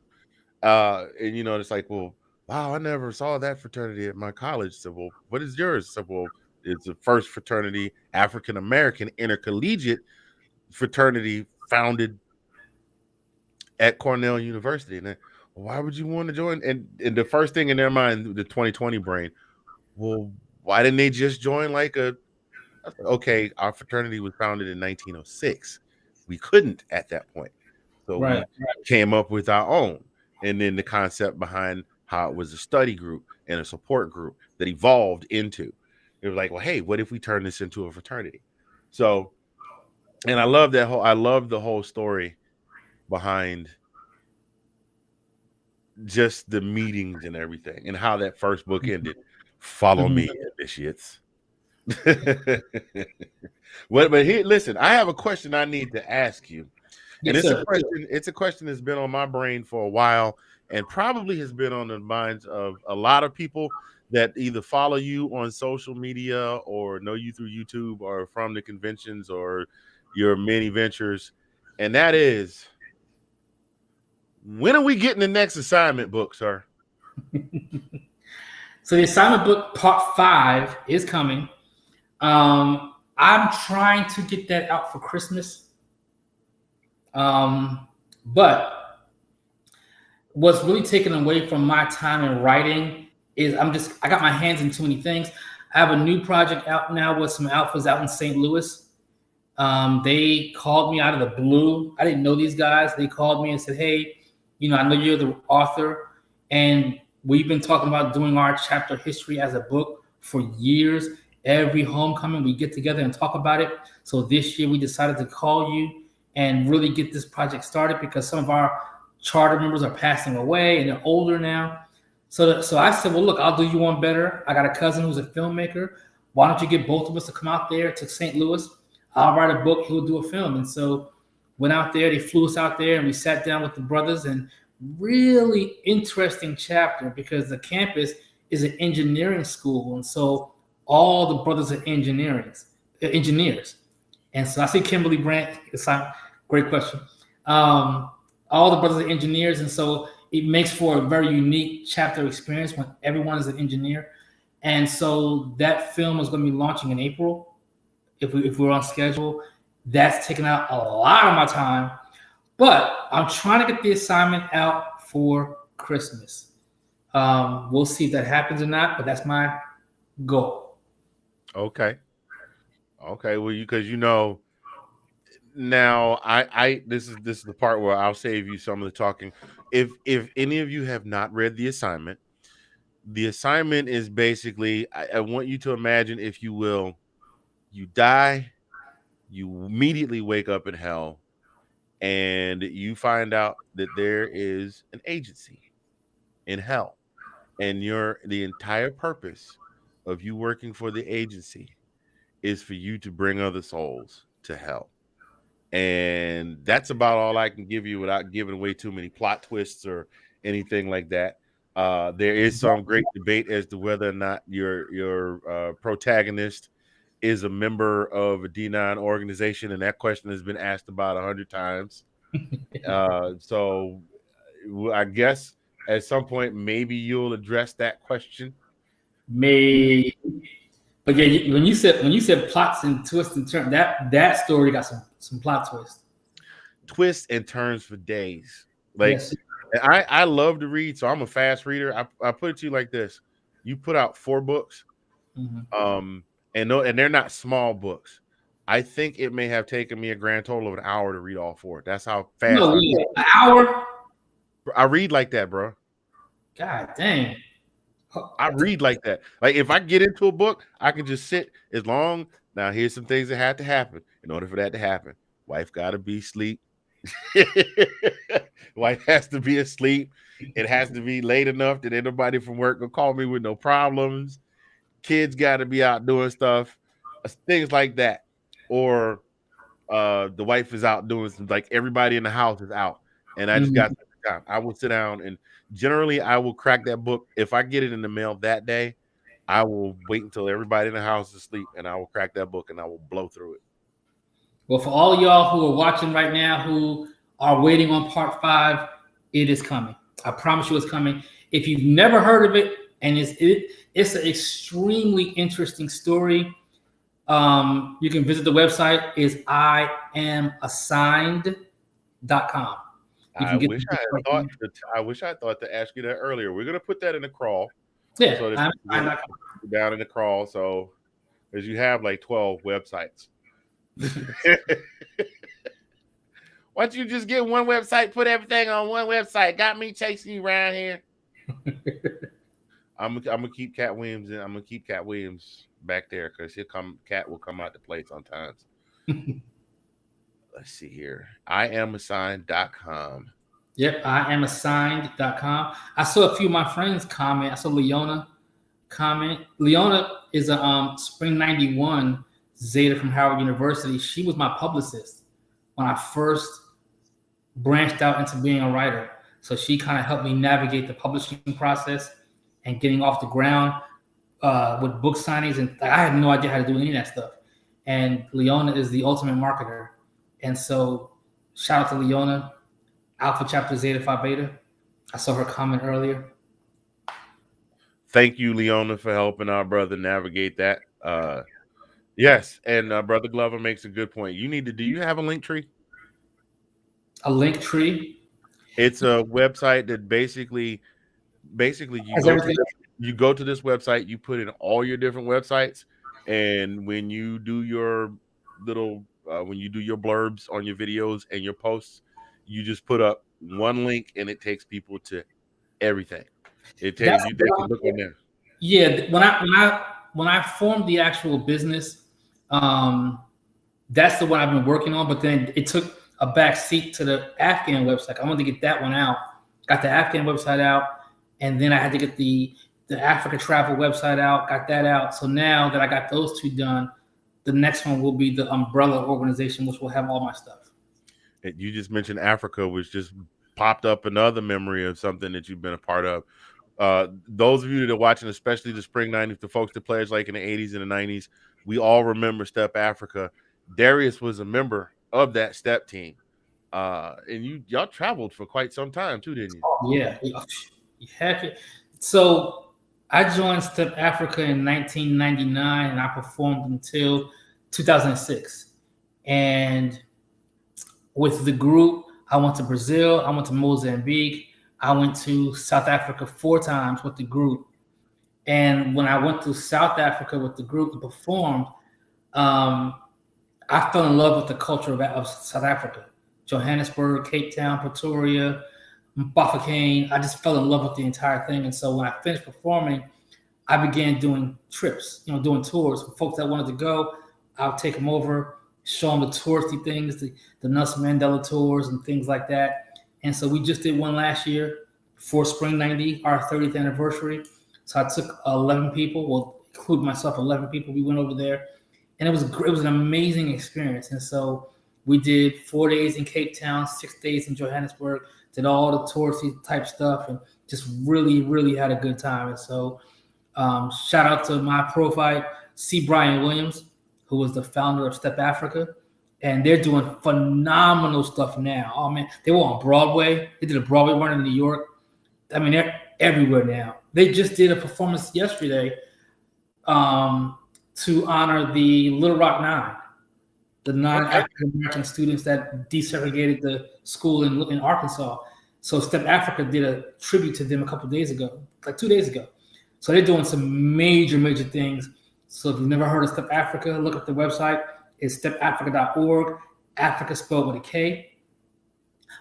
and it's like, well, wow, I never saw that fraternity at my college. So, well, what is yours? So, well, it's the first fraternity, African American intercollegiate fraternity, founded at Cornell University. And then, well, why would you want to join? And the first thing in their mind, the 2020 brain, well, why didn't they just join like a okay, our fraternity was founded in 1906. We couldn't at that point. So we came up with our own. And then the concept behind how it was a study group and a support group that evolved into. It was like, well, hey, what if we turn this into a fraternity? So, and I love the whole story behind just the meetings and everything and how that first book ended. Follow me, initiates. But here, listen, I have a question I need to ask you. And it's a question that's been on my brain for a while and probably has been on the minds of a lot of people that either follow you on social media or know you through YouTube or from the conventions or your many ventures. And that is, when are we getting the next assignment book, sir? So the assignment book part 5 is coming. I'm trying to get that out for Christmas. But what's really taken away from my time in writing is I got my hands in too many things. I have a new project out now with some alphas out in St. Louis. They called me out of the blue. I didn't know these guys. They called me and said, "Hey, I know you're the author, and we've been talking about doing our chapter history as a book for years. Every homecoming, we get together and talk about it. So this year we decided to call you and really get this project started because some of our charter members are passing away and they're older now." So I said, well, look, I'll do you one better. I got a cousin who's a filmmaker. Why don't you get both of us to come out there to St. Louis? I'll write a book. He'll do a film. And so went out there. They flew us out there and we sat down with the brothers, and really interesting chapter because the campus is an engineering school. And so all the brothers are engineers. And so I see Kimberly Brandt. It's a great question. All the brothers are engineers. And so it makes for a very unique chapter experience when everyone is an engineer. And so that film is going to be launching in April. If we're on schedule, that's taking out a lot of my time, but I'm trying to get the assignment out for Christmas. We'll see if that happens or not, but that's my goal. Okay. Well, because now I this is the part where I'll save you some of the talking. If any of you have not read the assignment is basically, I want you to imagine, if you will, you die You immediately wake up in hell and you find out that there is an agency in hell, and the entire purpose of you working for the agency is for you to bring other souls to hell. And that's about all I can give you without giving away too many plot twists or anything like that. There is some great debate as to whether or not your protagonist is a member of a D9 organization, and that question has been asked about 100 times. So I guess at some point maybe you'll address that question. Maybe. But yeah, when you said plots and twists and turns, that story got some plot twists. Twists and turns for days. Like, Yes. I love to read, so I'm a fast reader. I put it to you like this: you put out 4 books, Mm-hmm. and they're not small books. I think it may have taken me a grand total of an hour to read all 4. That's how fast No, an hour. I read like that, bro. God dang. I read like that. Like if I get into a book, I can just sit as long. Now here's some things that have to happen in order for that to happen. Wife got to be asleep. Wife has to be asleep. It has to be late enough that anybody from work will call me with no problems. Kids got to be out doing stuff, things like that. Or the wife is out doing some, like everybody in the house is out, and I just got time. I will sit down, and generally I will crack that book. If I get it in the mail that day, I will wait until everybody in the house is asleep, and I will crack that book and I will blow through it. Well, for all y'all who are watching right now who are waiting on part 5, it is coming. I promise you it's coming. If you've never heard of it, and it's an extremely interesting story, you can visit the website is IamAssigned.com. I wish I thought to ask you that earlier. We're gonna put that in the crawl. Yeah, so down in the crawl. So as you have like 12 websites. Why don't you just get one website, put everything on one website? Got me chasing you around here. I'm gonna keep Cat Williams, and I'm gonna keep Cat Williams back there because Cat will come out to play sometimes. Let's see here. IamAssigned.com. Yep, IamAssigned.com. I saw a few of my friends comment. I saw Leona comment. Leona is a Spring 91 Zeta from Howard University. She was my publicist when I first branched out into being a writer. So she kind of helped me navigate the publishing process and getting off the ground with book signings. And I had no idea how to do any of that stuff. And Leona is the ultimate marketer. And so shout out to Leona, Alpha Chapter Zeta Phi Beta. I saw her comment earlier. Thank you, Leona, for helping our brother navigate that. Yes, and Brother Glover makes a good point. Do you have a link tree? A link tree? It's a website that basically you go to this website, you put in all your different websites, and when you do your little when you do your blurbs on your videos and your posts, you just put up one link and it takes people to everything. It takes you, they can look on there. Yeah, when I formed the actual business, that's the one I've been working on, but then it took a back seat to the Afghan website. I wanted to get that one out. Got the Afghan website out, and then I had to get the Africa travel website out, got that out. So now that I got those 2 done, the next one will be the umbrella organization, which will have all my stuff. You just mentioned Africa, which just popped up another memory of something that you've been a part of. Those of you that are watching, especially the Spring 90s, the folks that played like in the 80s and the 90s, we all remember Step Africa. Darrius was a member of that step team. And y'all traveled for quite some time too, didn't you? Yeah. Heck it. So I joined Step Africa in 1999 and I performed until 2006. And with the group, I went to Brazil, I went to Mozambique, I went to South Africa 4 times with the group. And when I went to South Africa with the group to perform, I fell in love with the culture of South Africa. Johannesburg, Cape Town, Pretoria, Bafokeng. I just fell in love with the entire thing. And so when I finished performing, I began doing trips, doing tours for folks that wanted to go. I'll take them over show them the touristy things, the Nelson Mandela tours and things like that. And so we just did one last year for Spring 90, our 30th anniversary. So I took 11 people, well, include myself, 11 people. We went over there, and it was an amazing experience. And so we did 4 days in Cape Town, 6 days in Johannesburg, did all the touristy type stuff, and just really, really had a good time. And so shout out to my profile, C. Brian Williams, who was the founder of Step Africa. And they're doing phenomenal stuff now. Oh, man. They were on Broadway. They did a Broadway run in New York. I mean, they're everywhere now. They just did a performance yesterday to honor the Little Rock Nine, the 9 African-American students that desegregated the school in Arkansas. So Step Africa did a tribute to them a couple of days ago, like 2 days ago. So they're doing some major, major things. So if you've never heard of Step Africa, look at the website. It's stepafrica.org, Africa spelled with a K.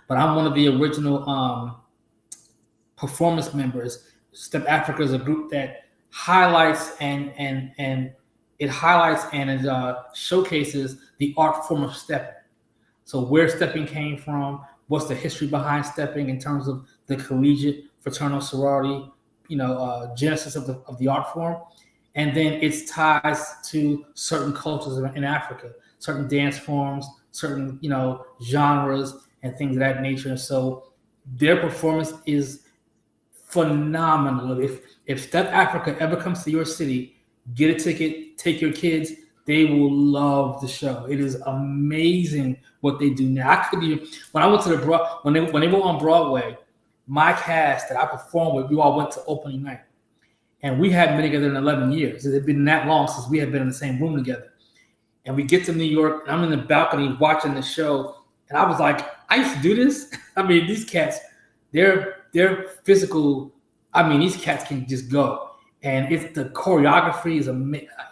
But I'm one of the original performance members. Step Africa is a group that highlights and it showcases the art form of stepping. So where stepping came from, what's the history behind stepping in terms of the collegiate fraternal sorority, genesis of the art form. And then its ties to certain cultures in Africa, certain dance forms, certain, genres and things of that nature. And so their performance is phenomenal. If Step Africa ever comes to your city, get a ticket, take your kids. They will love the show. It is amazing what they do now. When I went to when they were on Broadway, my cast that I performed with, we all went to opening night. And we hadn't been together in 11 years. It had been that long since we had been in the same room together. And we get to New York, and I'm in the balcony watching the show. And I was like, I used to do this. I mean, these cats, they're physical. I mean, these cats can just go. And the choreography is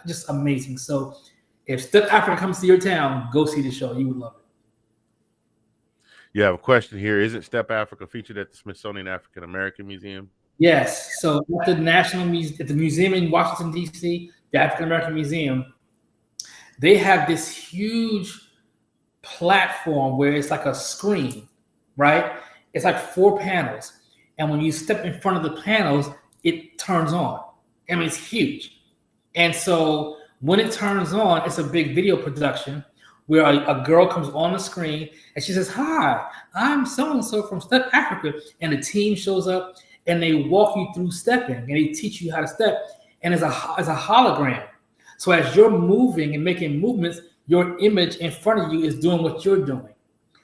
just amazing. So if Step Africa comes to your town, go see the show. You would love it. You have a question here. Isn't Step Africa featured at the Smithsonian African American Museum? Yes. So at the at the museum in Washington, D.C., the African American Museum, they have this huge platform where it's like a screen, right? It's like 4 panels. And when you step in front of the panels, it turns on. I mean, it's huge. And so when it turns on, it's a big video production where a girl comes on the screen and she says, "Hi, I'm so-and-so from Step Africa." And the team shows up and they walk you through stepping and they teach you how to step. And it's a hologram. So as you're moving and making movements, your image in front of you is doing what you're doing.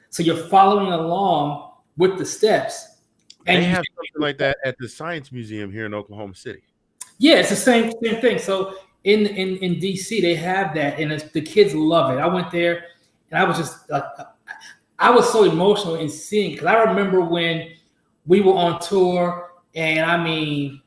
So you're following along with the steps. And they have something like that at the Science Museum here in Oklahoma City. Yeah, it's the same thing. So in DC, they have that, and the kids love it. I went there, and I was just I was so emotional in seeing, because I remember when we were on tour, and I mean,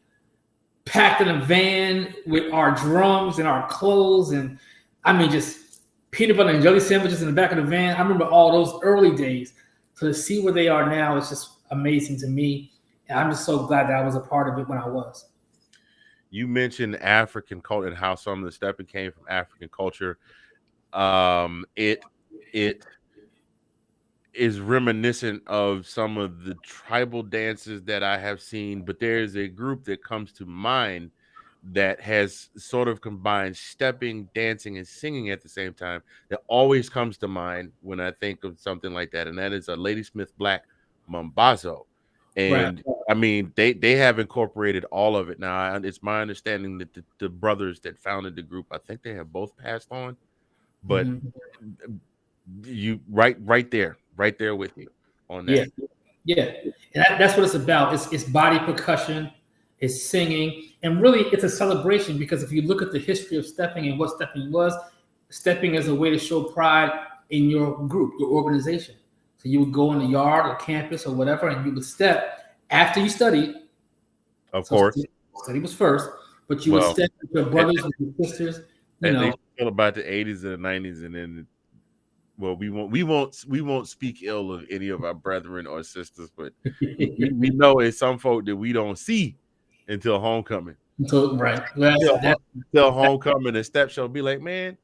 packed in a van with our drums and our clothes, and I mean, just peanut butter and jelly sandwiches in the back of the van. I remember all those early days. So to see where they are now, it's just amazing to me. And I'm just so glad that I was a part of it when I was. You mentioned African culture and how some of the stepping came from African culture. It is reminiscent of some of the tribal dances that I have seen, but there's a group that comes to mind that has sort of combined stepping, dancing, and singing at the same time. That always comes to mind when I think of something like that, and that is a Ladysmith Black Mambazo. And right. I mean, they have incorporated all of it now. It's my understanding that the brothers that founded the group, I think they have both passed on, but you right there with you on that. Yeah. And that's what it's about. It's body percussion, it's singing, and really it's a celebration, because if you look at the history of stepping and what stepping was, stepping is a way to show pride in your group, your organization. So you would go in the yard or campus or whatever, and you would step after you studied. Of course. Study was first, but you would step with your brothers and your sisters. They feel about the 80s and the 90s, and then we won't speak ill of any of our brethren or sisters, but we know it's some folk that we don't see until homecoming. Until homecoming, and step show be like, man,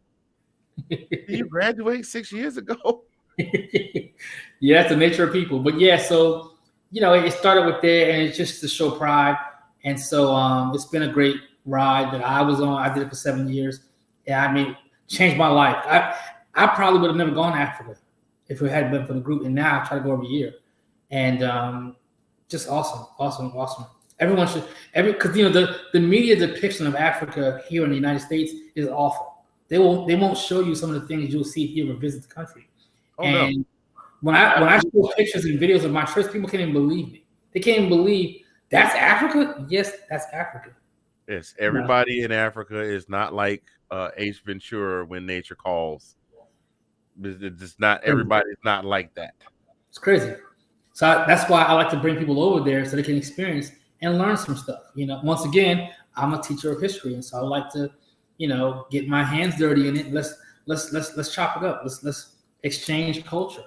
Did you graduate 6 years ago? Yeah, that's the nature of people. But yeah, so it started with there, and it's just to show pride. And so it's been a great ride that I was on. I did it for 7 years. Yeah, I mean, changed my life. I probably would have never gone to Africa if it hadn't been for the group. And now I try to go every year, and just awesome. Everyone should because the media depiction of Africa here in the United States is awful. They won't show you some of the things you'll see if you ever visit the country. Oh, and no. when I show pictures and videos of my trips, people can't even believe me. They can't even believe that's Africa. Yes, that's Africa. Yes, everybody in Africa is not like Ace Ventura when nature calls. It's not everybody's not like that. It's crazy. So that's why I like to bring people over there so they can experience and learn some stuff. Once again, I'm a teacher of history, and so I like to, get my hands dirty in it. Let's chop it up. Let's exchange culture.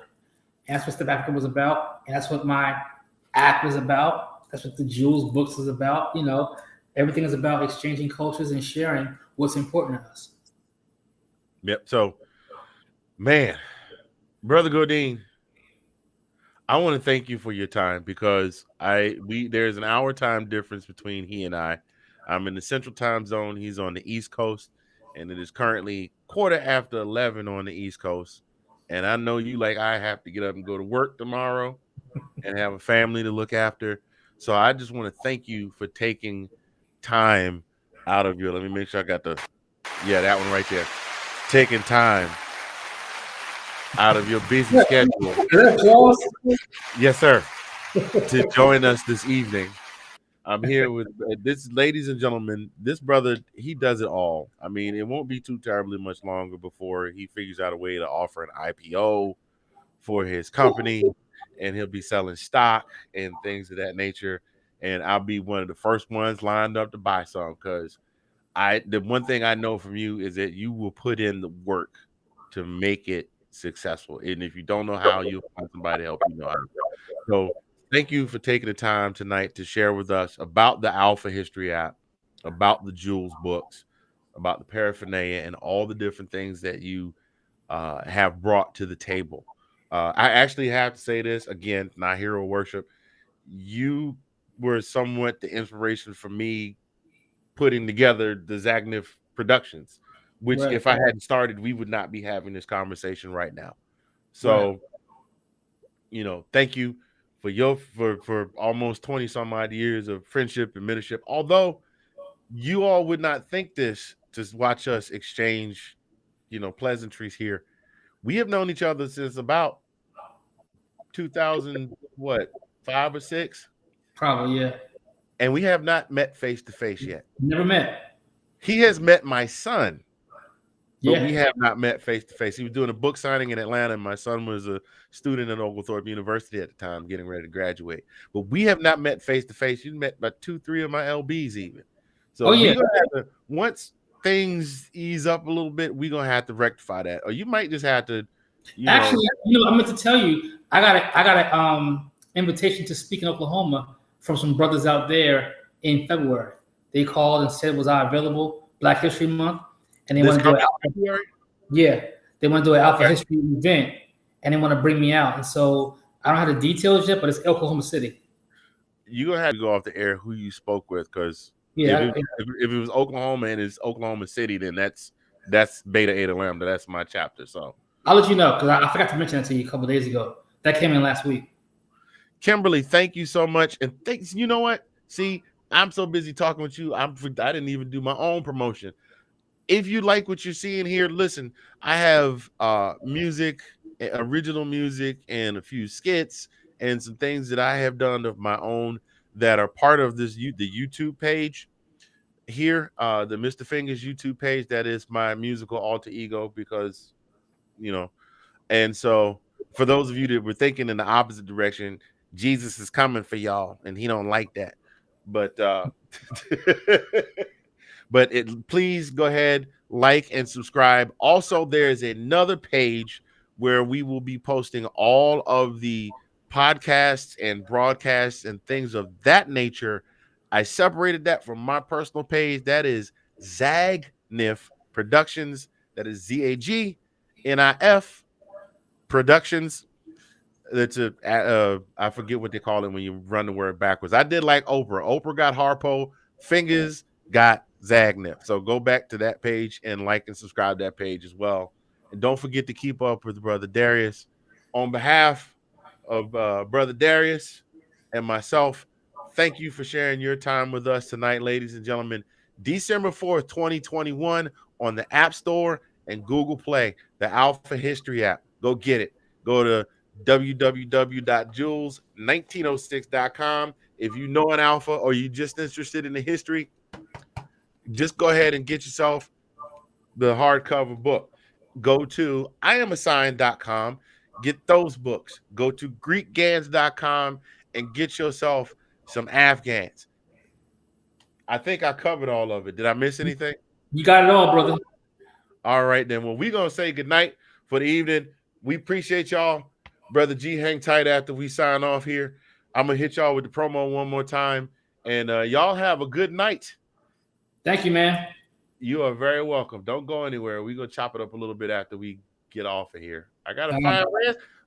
And that's what Step Africa was about, and that's what my app is about. That's what the Jules books is about. Everything is about exchanging cultures and sharing what's important to us. Yep. So, man, Brother Gourdine, I want to thank you for your time because there's an hour time difference between he and I. I'm in the Central Time Zone. He's on the East Coast, and it is currently 11:15 on the East Coast. And I know you, like I, have to get up and go to work tomorrow and have a family to look after. So I just want to thank you for taking time out of your, let me make sure I got that one right there. Taking time out of your busy schedule. Yes, sir. To join us this evening. I'm here with this, ladies and gentlemen. This brother, he does it all. I mean, it won't be too terribly much longer before he figures out a way to offer an IPO for his company, and he'll be selling stock and things of that nature. And I'll be one of the first ones lined up to buy some, because the one thing I know from you is that you will put in the work to make it successful. And if you don't know how, you'll find somebody to help you know how. So thank you for taking the time tonight to share with us about the Alpha History app, about the Jules books, about the paraphernalia, and all the different things that you have brought to the table. I actually have to say this again, not hero worship. You were somewhat the inspiration for me putting together the Zagnif Productions, which Right. if I hadn't started, we would not be having this conversation right now. So, thank you for almost 20 some odd years of friendship and mentorship. Although you all would not think this to watch us exchange, pleasantries here. We have known each other since about 2000, 5 or 6? Probably, yeah. And we have not met face to face yet. Never met. He has met my son, but Yeah. we have not met face to face. He was doing a book signing in Atlanta, and my son was a student at Oglethorpe University at the time, getting ready to graduate. But we have not met face to face. You met about 2-3 of my LBs even. So we're gonna have to, once things ease up a little bit, we're gonna have to rectify that. Or you might just have to Actually, I meant to tell you, I got a invitation to speak in Oklahoma from some brothers out there in February. They called and said, was I available? Black History Month, and they want to do they want to do an Alpha History event, and they want to bring me out. And so I don't have the details yet, but it's Oklahoma City. You're gonna have to go off the air who you spoke with, because if it was Oklahoma and it's Oklahoma City, then that's Beta Eta Lambda. That's my chapter. So I'll let you know, because I forgot to mention that to you a couple of days ago. That came in last week. Kimberly, thank you so much. And thanks. You know what? See, I'm so busy talking with you. I didn't even do my own promotion. If you like what you're seeing here, listen, I have music, original music, and a few skits and some things that I have done of my own that are part of the YouTube page here, the Mr. Fingers YouTube page. That is my musical alter ego, because, and so for those of you that were thinking in the opposite direction, Jesus is coming for y'all, and he don't like that. But please go ahead, like and subscribe. Also, there's another page where we will be posting all of the podcasts and broadcasts and things of that nature. I separated that from my personal page. That is Zagnif Productions. That is NIF Productions. That's I forget what they call it when you run the word backwards. I did like Oprah. Oprah got Harpo. Fingers got Zagnip. So go back to that page and like and subscribe to that page as well. And don't forget to keep up with Brother Darrius. On behalf of Brother Darrius and myself, thank you for sharing your time with us tonight, ladies and gentlemen. December 4th, 2021 on the App Store and Google Play, the Alpha History app. Go get it. Go to www.jules1906.com. If you know an alpha or you're just interested in the history, just go ahead and get yourself the hardcover book. Go to IamAssigned.com. Get those books. Go to GreekGans.com and get yourself some Afghans. I think I covered all of it. Did I miss anything? You got it all, brother. All right, then. Well, we're going to say goodnight for the evening. We appreciate y'all. Brother G, hang tight after we sign off here. I'm going to hit y'all with the promo one more time. And y'all have a good night. Thank you, man. You are very welcome. Don't go anywhere. We're going to chop it up a little bit after we get off of here. I got to find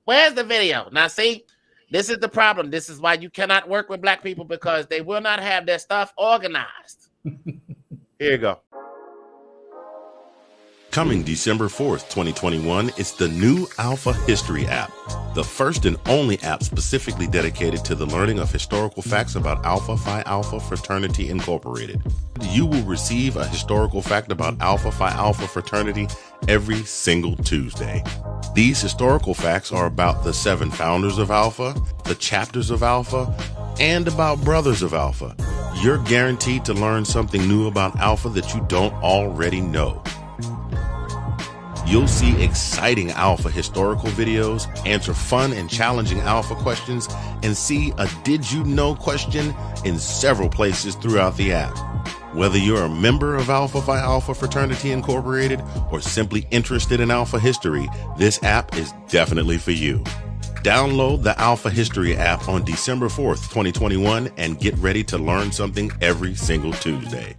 where's the video? Now, see, this is the problem. This is why you cannot work with black people, because they will not have their stuff organized. Here you go. Coming December 4th, 2021, it's the new Alpha History app, the first and only app specifically dedicated to the learning of historical facts about Alpha Phi Alpha Fraternity Incorporated. You will receive a historical fact about Alpha Phi Alpha Fraternity every single Tuesday. These historical facts are about the 7 founders of Alpha, the chapters of Alpha, and about brothers of Alpha. You're guaranteed to learn something new about Alpha that you don't already know. You'll see exciting Alpha historical videos, answer fun and challenging Alpha questions, and see a Did You Know question in several places throughout the app. Whether you're a member of Alpha Phi Alpha Fraternity Incorporated or simply interested in Alpha history, this app is definitely for you. Download the Alpha History app on December 4th, 2021, and get ready to learn something every single Tuesday.